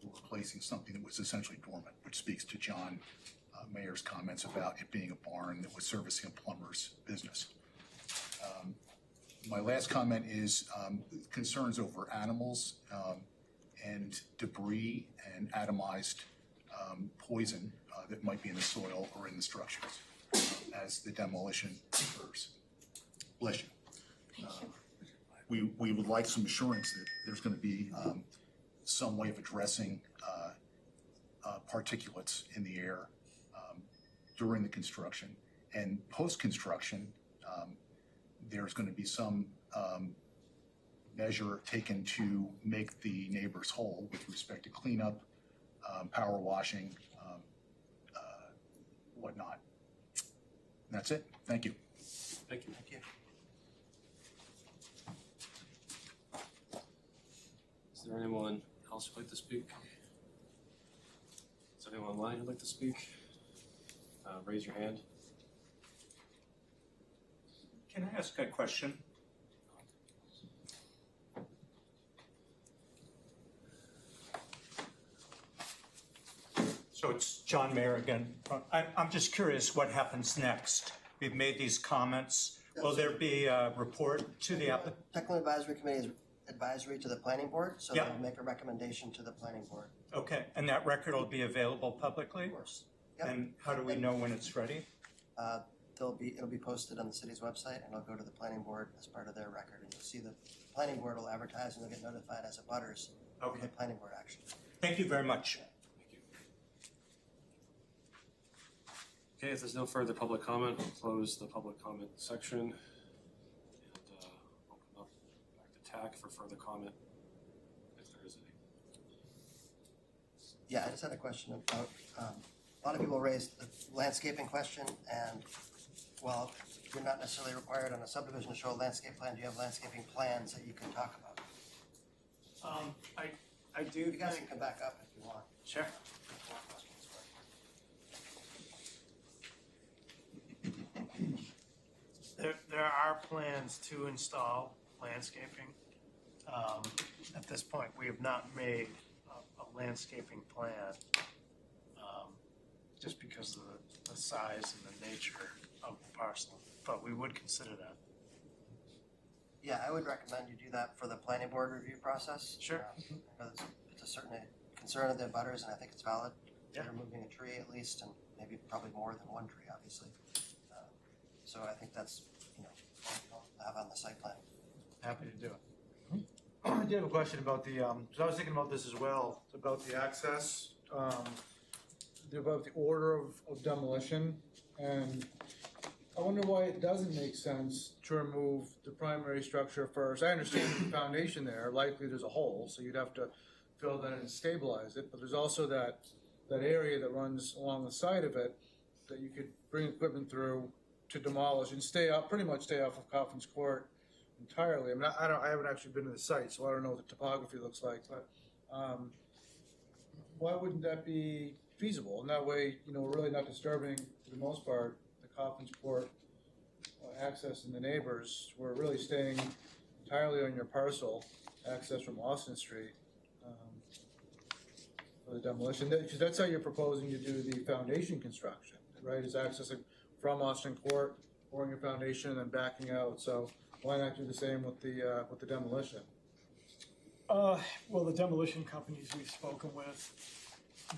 We're replacing something that was essentially dormant, which speaks to John Mayer's comments about it being a barn that was servicing a plumber's business. My last comment is concerns over animals and debris and atomized poison that might be in the soil or in the structures as the demolition occurs. Bless you. We would like some assurance that there's going to be some way of addressing particulates in the air during the construction. And post-construction, there's going to be some measure taken to make the neighbors whole with respect to cleanup, power washing, whatnot. And that's it. Thank you. Thank you. Thank you. Is there anyone else who'd like to speak? Is there anyone online who'd like to speak? Raise your hand. Can I ask a question? So it's John Mayer again. I'm just curious what happens next. We've made these comments. Will there be a report to the applicant? Technical Advisory Committee is advisory to the planning board, so Yeah. they'll make a recommendation to the planning board, Okay, and that record will be available publicly? of course. Yep. And how do we know when it's ready? It'll be posted on the city's website, and it'll go to the planning board as part of their record, and you'll see the planning board will advertise, and you'll get notified as a butters of Okay. the planning board action. Thank you very much. Thank you. Okay, if there's no further public comment, we'll close the public comment section and open up back to TAC for further comment, if there is any. Yeah, I just had a question about, a lot of people raised the landscaping question, and while you're not necessarily required on a subdivision to show a landscape plan, do you have landscaping plans that you can talk about? I do You guys can think, come back up if you want. sure. There are plans to install landscaping. At this point, we have not made a landscaping plan, just because of the size and the nature of the parcel, but we would consider that. Yeah, I would recommend you do that for the planning board review process. Sure. Because it's a certain concern of the butters, and I think it's valid. Yeah. You're moving a tree at least, and maybe probably more than one tree, obviously. So I think that's, what you'll have on the site plan. Happy to do it. I did have a question about the, because I was thinking about this as well, about the access, about the order of demolition, and I wonder why it doesn't make sense to remove the primary structure first. I understand the foundation there, likely there's a hole, so you'd have to fill that in and stabilize it, but there's also that area that runs along the side of it that you could bring equipment through to demolish and pretty much stay off of Coffin's Court entirely. I mean, I haven't actually been to the site, so I don't know what the topography looks like, but why wouldn't that be feasible? And that way, we're really not disturbing, for the most part, the Coffin's Court access and the neighbors. We're really staying entirely on your parcel, access from Austin Street for the demolition. Because that's how you're proposing to do the foundation construction, right? Is accessing from Austin Court, pouring your foundation, and then backing out. So why not do the same with the demolition? Well, the demolition companies we've spoken with,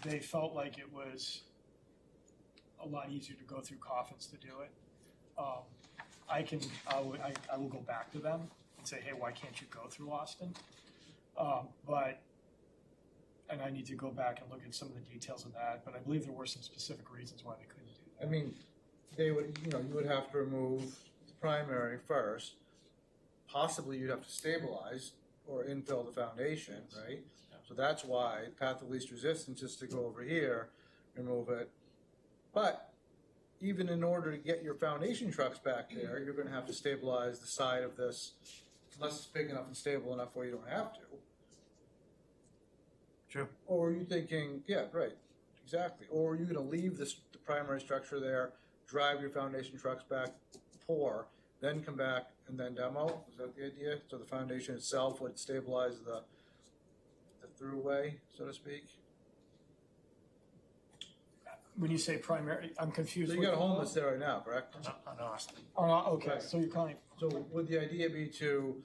they felt like it was a lot easier to go through Coffins to do it. I will go back to them and say, hey, why can't you go through Austin? And I need to go back and look at some of the details of that, but I believe there were some specific reasons why they couldn't do that. I mean, they would, you would have to remove the primary first. Possibly you'd have to stabilize or infill the foundation, right? So that's why path of least resistance is to go over here, remove it. But even in order to get your foundation trucks back there, you're gonna have to stabilize the side of this, unless it's big enough and stable enough where you don't have to. True. Or are you thinking, yeah, right, exactly, or are you gonna leave the primary structure there, drive your foundation trucks back, pour, then come back and then demo? Is that the idea? So the foundation itself would stabilize the throughway, so to speak? When you say primary, I'm confused. So you got a home that's there right now, correct? On Austin. Oh, okay, Right. so you're calling, So would the idea be to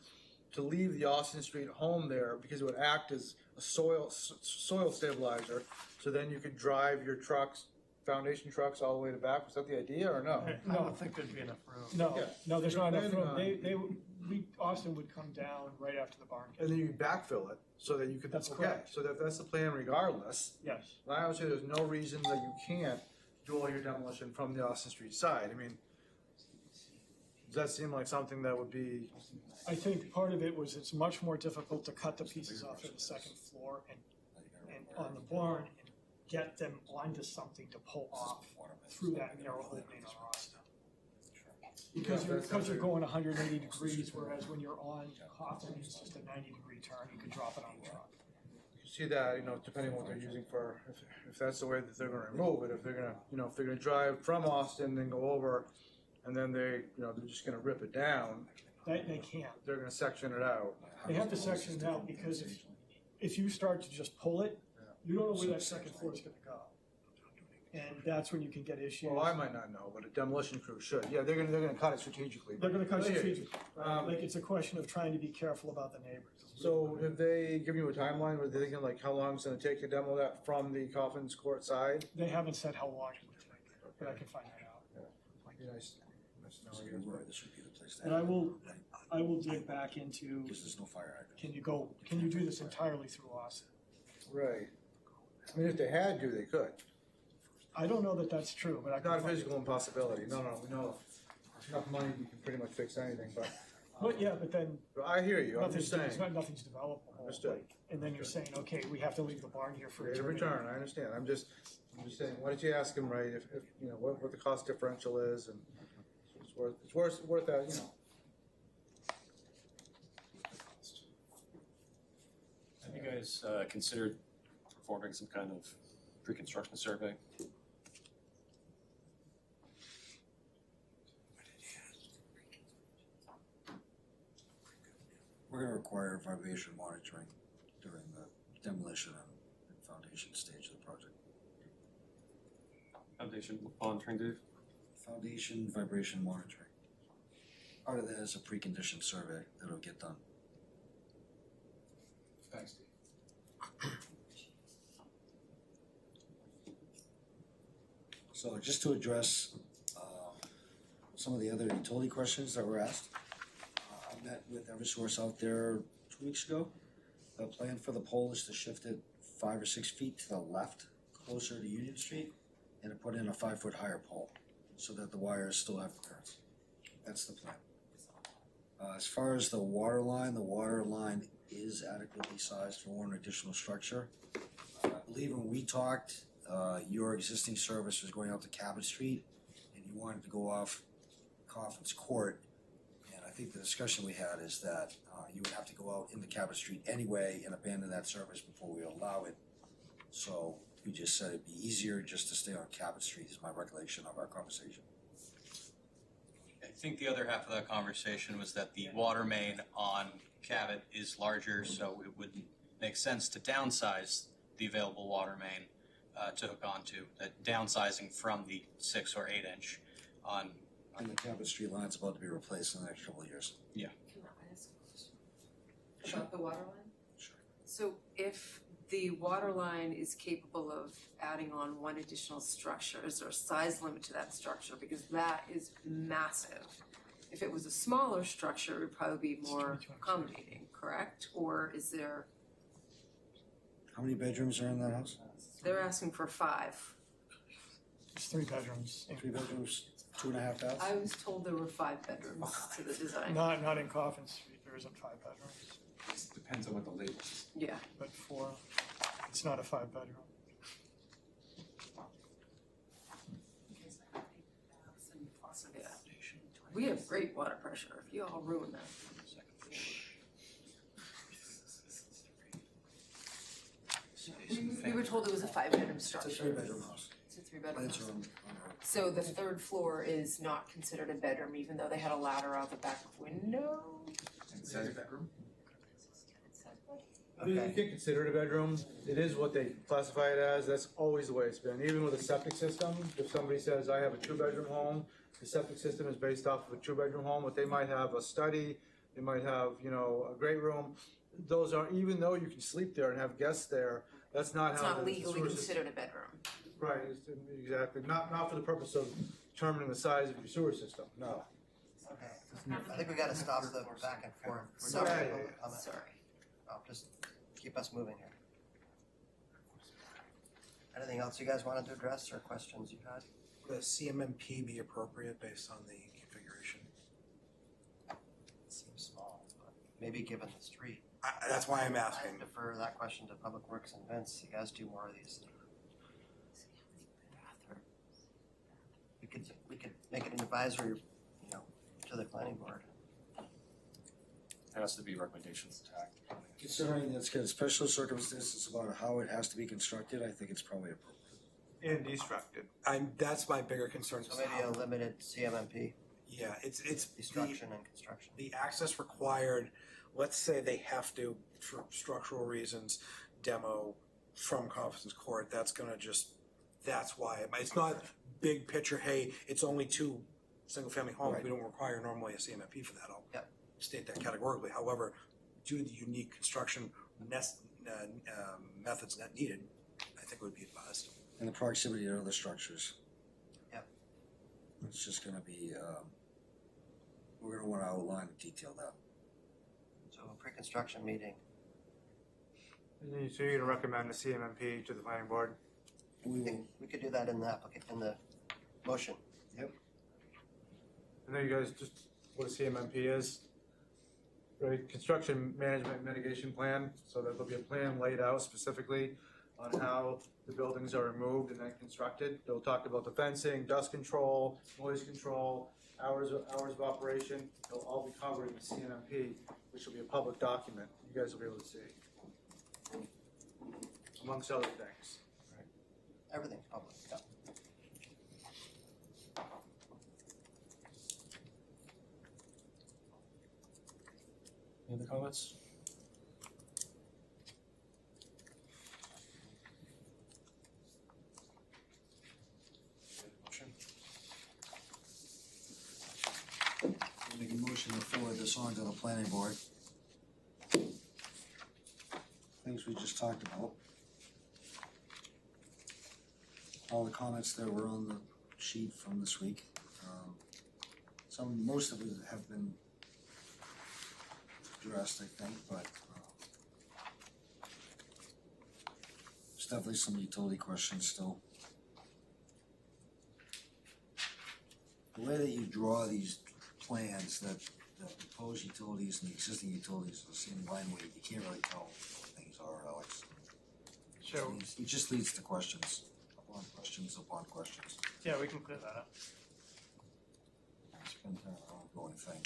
leave the Austin Street home there because it would act as a soil stabilizer? So then you could drive your trucks, foundation trucks, all the way to back? Was that the idea or no? I don't think there'd be enough room. no, Yeah. no, there's not enough room. Planning Austin would come down right after the barn. And then you could backfill it so that you could. That's okay, correct. So that's the plan regardless. Yes. And I would say there's no reason that you can't do all your demolition from the Austin Street side. I mean, does that seem like something that would be? I think part of it was it's much more difficult to cut the pieces off of the second floor and on the barn and get them onto something to pull off through that narrow opening on Austin. Because you're going 180 degrees, whereas when you're on Coffin, it's just a 90-degree turn, you can drop it on the truck. You see that, depending on what they're using for, if that's the way that they're gonna remove it, if they're gonna, if they're gonna drive from Austin and go over, and then they're just gonna rip it down, They can't. they're gonna section it out. They have to section it out because if you start to just pull it, you don't know where that second floor is gonna go. And that's when you can get issues. Well, I might not know, but a demolition crew should. Yeah, they're gonna cut it strategically. They're gonna cut I hear you. strategically. Um, Like, it's a question of trying to be careful about the neighbors. So have they given you a timeline? Were they thinking like how long it's gonna take to demo that from the Coffins Court side? They haven't said how long it would take, but I can find that out. Be nice to know, I guess. This would be the place to And have I will dig back into, because there's no fire hydrant. can you do this entirely through Austin? Right. I mean, if they had to, they could. I don't know that that's true, but I It's can not a find. physical impossibility. No, we know. Enough money, you can pretty much fix anything, but. But yeah, but then But I hear you. I'm just saying. nothing's developable. Understood. And then you're saying, okay, we have to leave the barn here for Rate of eternity. return, I understand. I'm just saying, why don't you ask them, right, if what the cost differential is and it's worth that, Have you guys considered performing some kind of pre-construction survey? We're gonna require vibration monitoring during the demolition and foundation stage of the project. Foundation monitoring, Dave? Foundation vibration monitoring. Part of that is a precondition survey that'll get done. Thanks, Steve. So just to address some of the other utility questions that were asked, I met with Eversource out there 2 weeks ago. The plan for the pole is to shift it 5 or 6 feet to the left, closer to Union Street, and to put in a 5-foot higher pole so that the wires still have clearance. That's the plan. As far as the water line is adequately sized for one additional structure. I believe when we talked, your existing service was going out to Cabot Street, and you wanted to go off Coffins Court. And I think the discussion we had is that you would have to go out into Cabot Street anyway and abandon that service before we allow it. So we just said it'd be easier just to stay on Cabot Street, is my recollection of our conversation. I think the other half of that conversation was that the water main on Cabot is larger, so it would make sense to downsize the available water main to hook onto, that downsizing from the 6 or 8 inch on. And the Cabot Street line's about to be replaced in the next couple of years. Yeah. Can I ask a question? About the water line? Sure. So if the water line is capable of adding on one additional structure, is there a size limit to that structure? Because that is massive. If it was a smaller structure, it would probably be more accommodating, correct? Or is there, How many bedrooms are in that house? they're asking for 5. It's 3 bedrooms. 3 bedrooms, 2.5 baths? I was told there were 5 bedrooms to the design. Not in Coffin Street, there isn't 5 bedrooms, Depends on what the label is. Yeah. but 4, it's not a 5 bedroom. We have great water pressure, if you all ruin that. We were told it was a 5-bedroom It's structure. a three-bedroom house. It's a 3-bedroom Plants house. are on her. So the third floor is not considered a bedroom, even though they had a ladder out the back window? You Okay. can consider it a bedroom, it is what they classify it as, that's always the way it's been, even with a septic system, if somebody says, I have a 2-bedroom home, the septic system is based off of a 2-bedroom home, but they might have a study, they might have, you know, a great room. Those are, even though you can sleep there and have guests there, that's not It's how not the legally sewer system. considered a bedroom. Right, exactly, not for the purpose of determining the size of your sewer system, no. Okay. I think we gotta stop the back and forth. We're Sorry. not able to comment. Sorry. Just keep us moving here. Anything else you guys wanted to address or questions you had? Would a CMMP be appropriate based on the configuration? It seems small, but maybe given the street. That's why I'm I asking. defer that question to Public Works and Vince. You guys do more of these. We could make it an advisory, you know, to the planning board. It has to be recommendations to TAC. Considering it's got special circumstances about how it has to be constructed, I think it's probably appropriate. And destructed. That's my bigger concern. So maybe a limited CMMP, Yeah, it's destruction and construction. the access required, let's say they have to, for structural reasons, demo from Conference Court, that's why, it's not big picture, hey, it's only 2 single-family homes, we don't require normally a CMMP for that, I'll Yep. state that categorically, however, due to the unique construction methods that needed, I think it would be advised. And the proximity to other structures. Yep. It's just gonna be, we're gonna wanna outline and detail that. So a pre-construction meeting, So you're gonna recommend a CMMP to the planning board? We I will, think we could do that in the in the motion. I know you guys just, what a CMMP is. Right, construction management mitigation plan, so that there'll be a plan laid out specifically on how the buildings are removed and then constructed. They'll talk about the fencing, dust control, noise control, hours of operation. They'll all be covered in the CMMP, which will be a public document you guys will be able to see. Amongst other things. Everything's public, yeah. Any other comments? Motion? make a motion to forward this on to the planning board. Things we just talked about. All the comments that were on the sheet from this week. Most of it have been addressed, I think, but there's definitely some utility questions still. The way that you draw these plans that proposed utilities and the existing utilities are the same line weight, you can't really tell what things are, Alex. So, It just leads to questions upon questions upon questions. yeah, we can clear that up. It's been kind of an ongoing thing.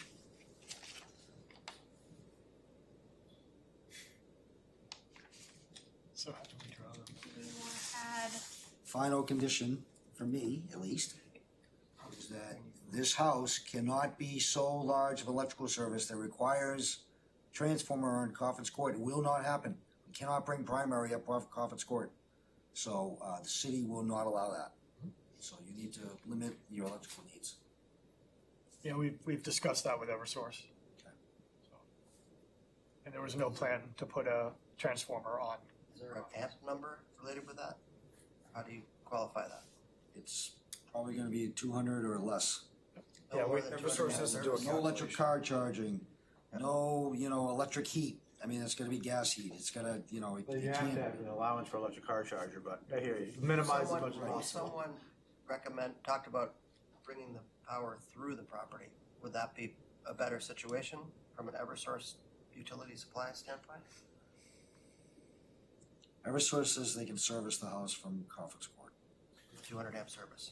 So how do we draw them? We want to add, Final condition, for me at least, is that this house cannot be so large of electrical service that requires transformer on Coffin's Court. It will not happen. We cannot bring primary up off Coffin's Court. So, the city will not allow that. So you need to limit your electrical needs. Yeah, we've discussed that with Eversource. Okay. So, and there was no plan to put a transformer on. Is there an amp number related with that? How do you qualify that? It's probably gonna be 200 or less. No Yeah, more we- than Eversource 200 has to amp do a service? No electric car charging, no, electric heat. I mean, it's gonna be gas heat. It's gotta, it You have can't. to have an allowance for electric car charger, but I hear you, minimize as much as possible. Someone talked about bringing the power through the property. Would that be a better situation from an Eversource utility supply standpoint? Eversource says they can service the house from Coffin's Court. 200 amp service.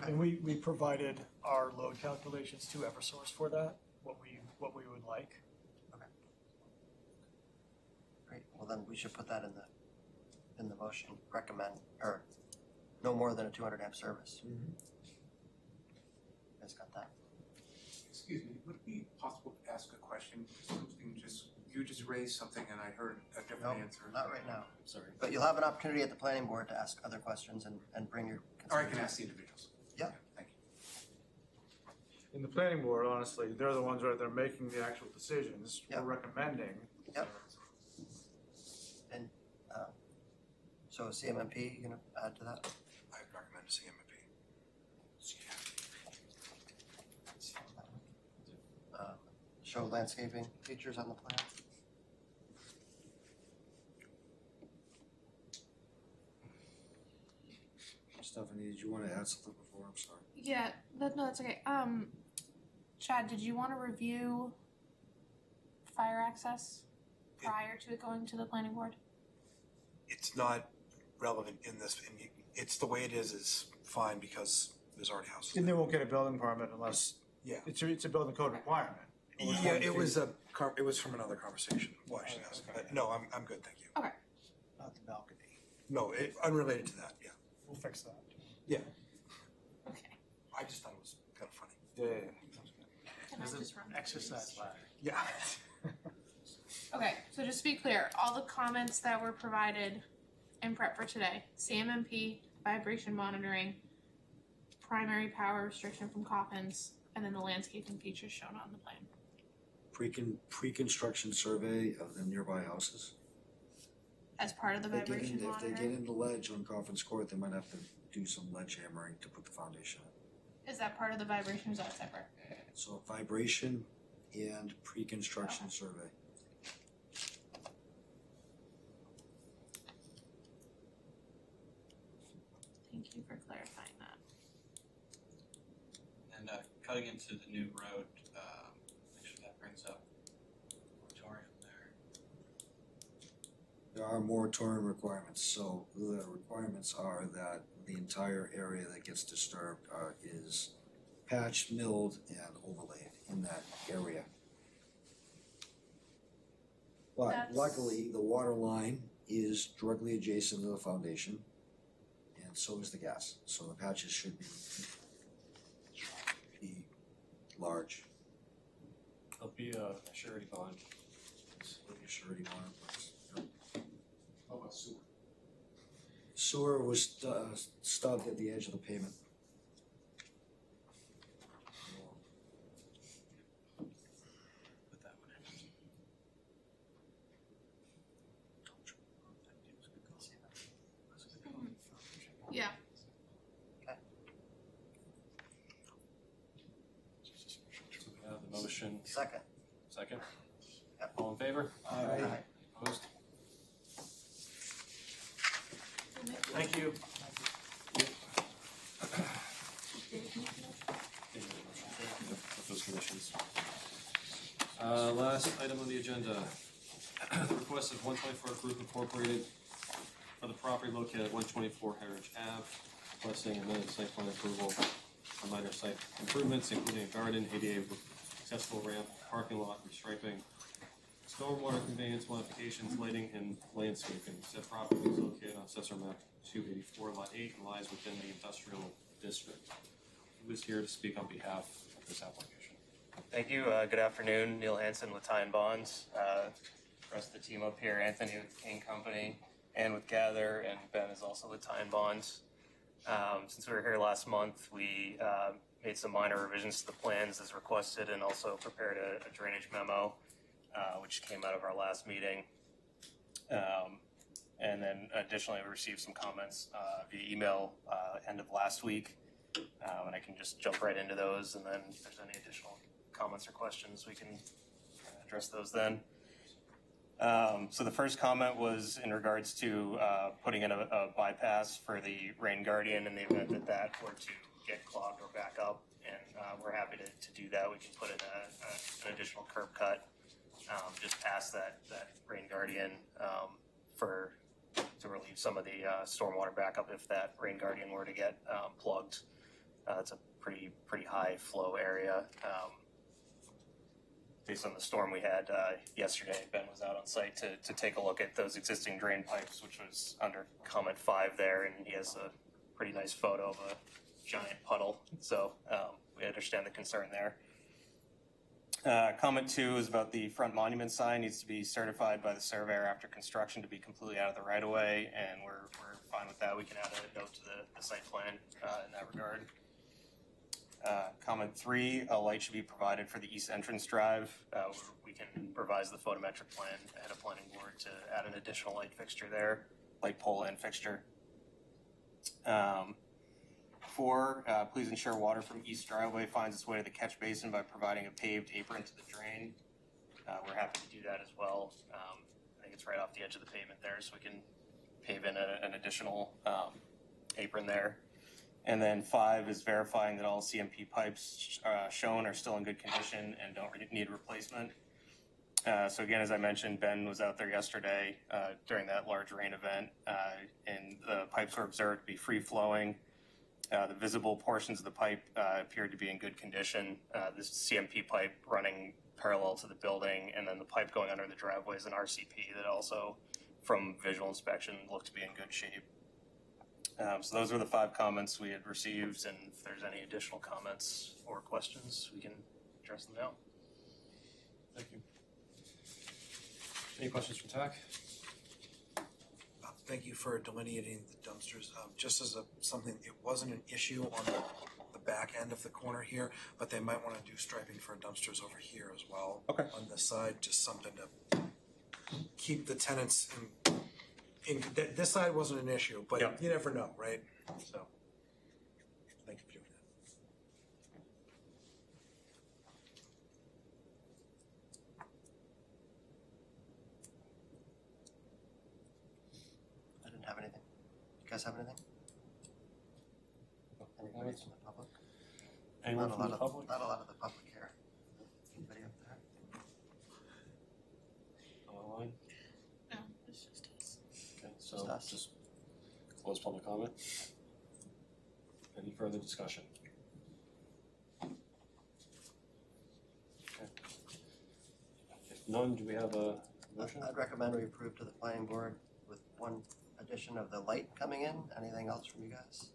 And we provided our load calculations to Eversource for that, what we would like. Great, well then we should put that in the motion, recommend, or no more than a 200 amp service. You guys got that? Excuse me, would it be possible to ask a question? You just raised something and I heard a different Nope, answer. not right now. Sorry. But you'll have an opportunity at the planning board to ask other questions and bring your Or I concerns. can ask the individuals. Yeah. Thank you. In the planning board, honestly, they're the ones that are making the actual decisions, Yeah. we're recommending. Yep. And, so CMMP, you gonna add to that? I recommend CMP. Show landscaping features on the plan? Stephanie, did you wanna add something before? I'm sorry. Yeah, no, that's okay. Chad, did you want to review fire access prior to it going to the planning board? It's not relevant in this, it's the way it is fine because there's already houses. And they won't get a building permit unless, Yeah. it's a building code requirement. Yeah, it was from another conversation. Well, I should ask, but no, I'm good, thank you. Not the balcony. No, unrelated to that, yeah. We'll fix that. Yeah, Okay. I just thought it was kind of funny. Yeah. Can I just run through Exercise these? ladder. Yeah. Okay, so just to be clear, all the comments that were provided in prep for today, CMMP, vibration monitoring, primary power restriction from Coffins, and then the landscaping features shown on the plan. Pre-construction survey of the nearby houses. As part of the If they vibration get monitoring, into ledge on Conference Court, they might have to do some ledge hammering to put the foundation in. is that part of the vibration or is that separate? So vibration and pre-construction survey. Thank you for clarifying that. And cutting into the new road, make sure that brings up moratorium there. There are moratorium requirements, so the requirements are that the entire area that gets disturbed is patched, milled, and overlaid in that area. But That's- luckily, the water line is directly adjacent to the foundation, and so is the gas, so the patches should be large. There'll be a surety bond. What your surety bond was. How about sewer? Sewer was stubbed at the edge of the pavement. Put that one in. Yeah. So we have the motion. Second. Second? Yep. All in favor? Aye. Opposed? Thank you. With those conditions. Last item on the agenda, the request of 124 Group Incorporated for the property located at 124 Heritage Ave, requesting amended site plan approval for minor site improvements, including a garden, ADA accessible ramp, parking lot restriping, stormwater conveyance modifications, lighting, and landscaping. Said property is located on Assessor Map 284, Lot 8, and lies within the industrial district. Who is here to speak on behalf of this application? Thank you. Good afternoon. Neil Hansen with Ty and Bonds. The rest of the team up here, Anthony with King Company, and with Gather, and Ben is also with Ty and Bonds. Since we were here last month, we made some minor revisions to the plans as requested, and also prepared a drainage memo, which came out of our last meeting. And then additionally, we received some comments via email end of last week. And I can just jump right into those, and then if there's any additional comments or questions, we can address those then. So the first comment was in regards to putting in a bypass for the Rain Guardian in the event that that were to get clogged or back up, and we're happy to do that. We can put in an additional curb cut just past that Rain Guardian to relieve some of the stormwater backup if that Rain Guardian were to get plugged. It's a pretty high flow area. Based on the storm we had yesterday, Ben was out on site to take a look at those existing drain pipes, which was under comment 5 there, and he has a pretty nice photo of a giant puddle. So we understand the concern there. Comment 2 is about the front monument sign needs to be certified by the surveyor after construction to be completely out of the right of way, and we're fine with that. We can add a note to the site plan in that regard. Comment 3, a light should be provided for the east entrance drive. We can revise the photometric plan ahead of planning board to add an additional light fixture there, light pole and fixture. 4, please ensure water from east driveway finds its way to the catch basin by providing a paved apron to the drain. We're happy to do that as well. I think it's right off the edge of the pavement there, so we can pave in an additional apron there. And then 5 is verifying that all CMP pipes shown are still in good condition and don't need replacement. So again, as I mentioned, Ben was out there yesterday during that large rain event, and the pipes were observed to be free flowing. The visible portions of the pipe appeared to be in good condition. This CMP pipe running parallel to the building, and then the pipe going under the driveway is an RCP that also, from visual inspection, looked to be in good shape. So those are the 5 comments we had received, and if there's any additional comments or questions, we can address them now. Thank you. Any questions from TAC? Thank you for delineating the dumpsters. Just as something, it wasn't an issue on the back end of the corner here, but they might want to do striping for dumpsters over here as well. Okay. On this side, just something to keep the tenants in this side wasn't an issue, but Yep. you never know, right? So, thank you for doing that. I didn't have anything. You guys have anything? Anybody from the public? Anyone Not a from the lot public? Not a lot of the public here. Anybody up there? Online? No, it's just us. Okay, so Just us. just close public comment. Any further discussion? Okay. If none, do we have a motion? I'd recommend we approve to the planning board with one addition of the light coming in. Anything else from you guys?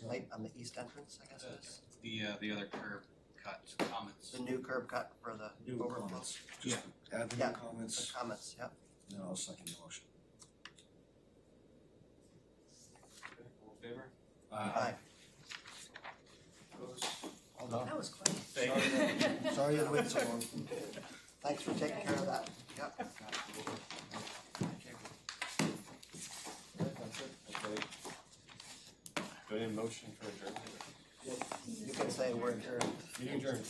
Light on the east entrance, I guess it is. The other curb cut comments. The new curb cut for the New overflow. comments, just add the Yeah. new comments, The comments, yep. and then I'll second the motion. Okay, all in favor? Aye. Opposed? All done. That was quick. Sorry you waited so long. Thanks for taking care of that. Yep. Okay, that's it. Okay. Do I need a motion for adjournment? You can say we're adjourned. Meeting adjourned.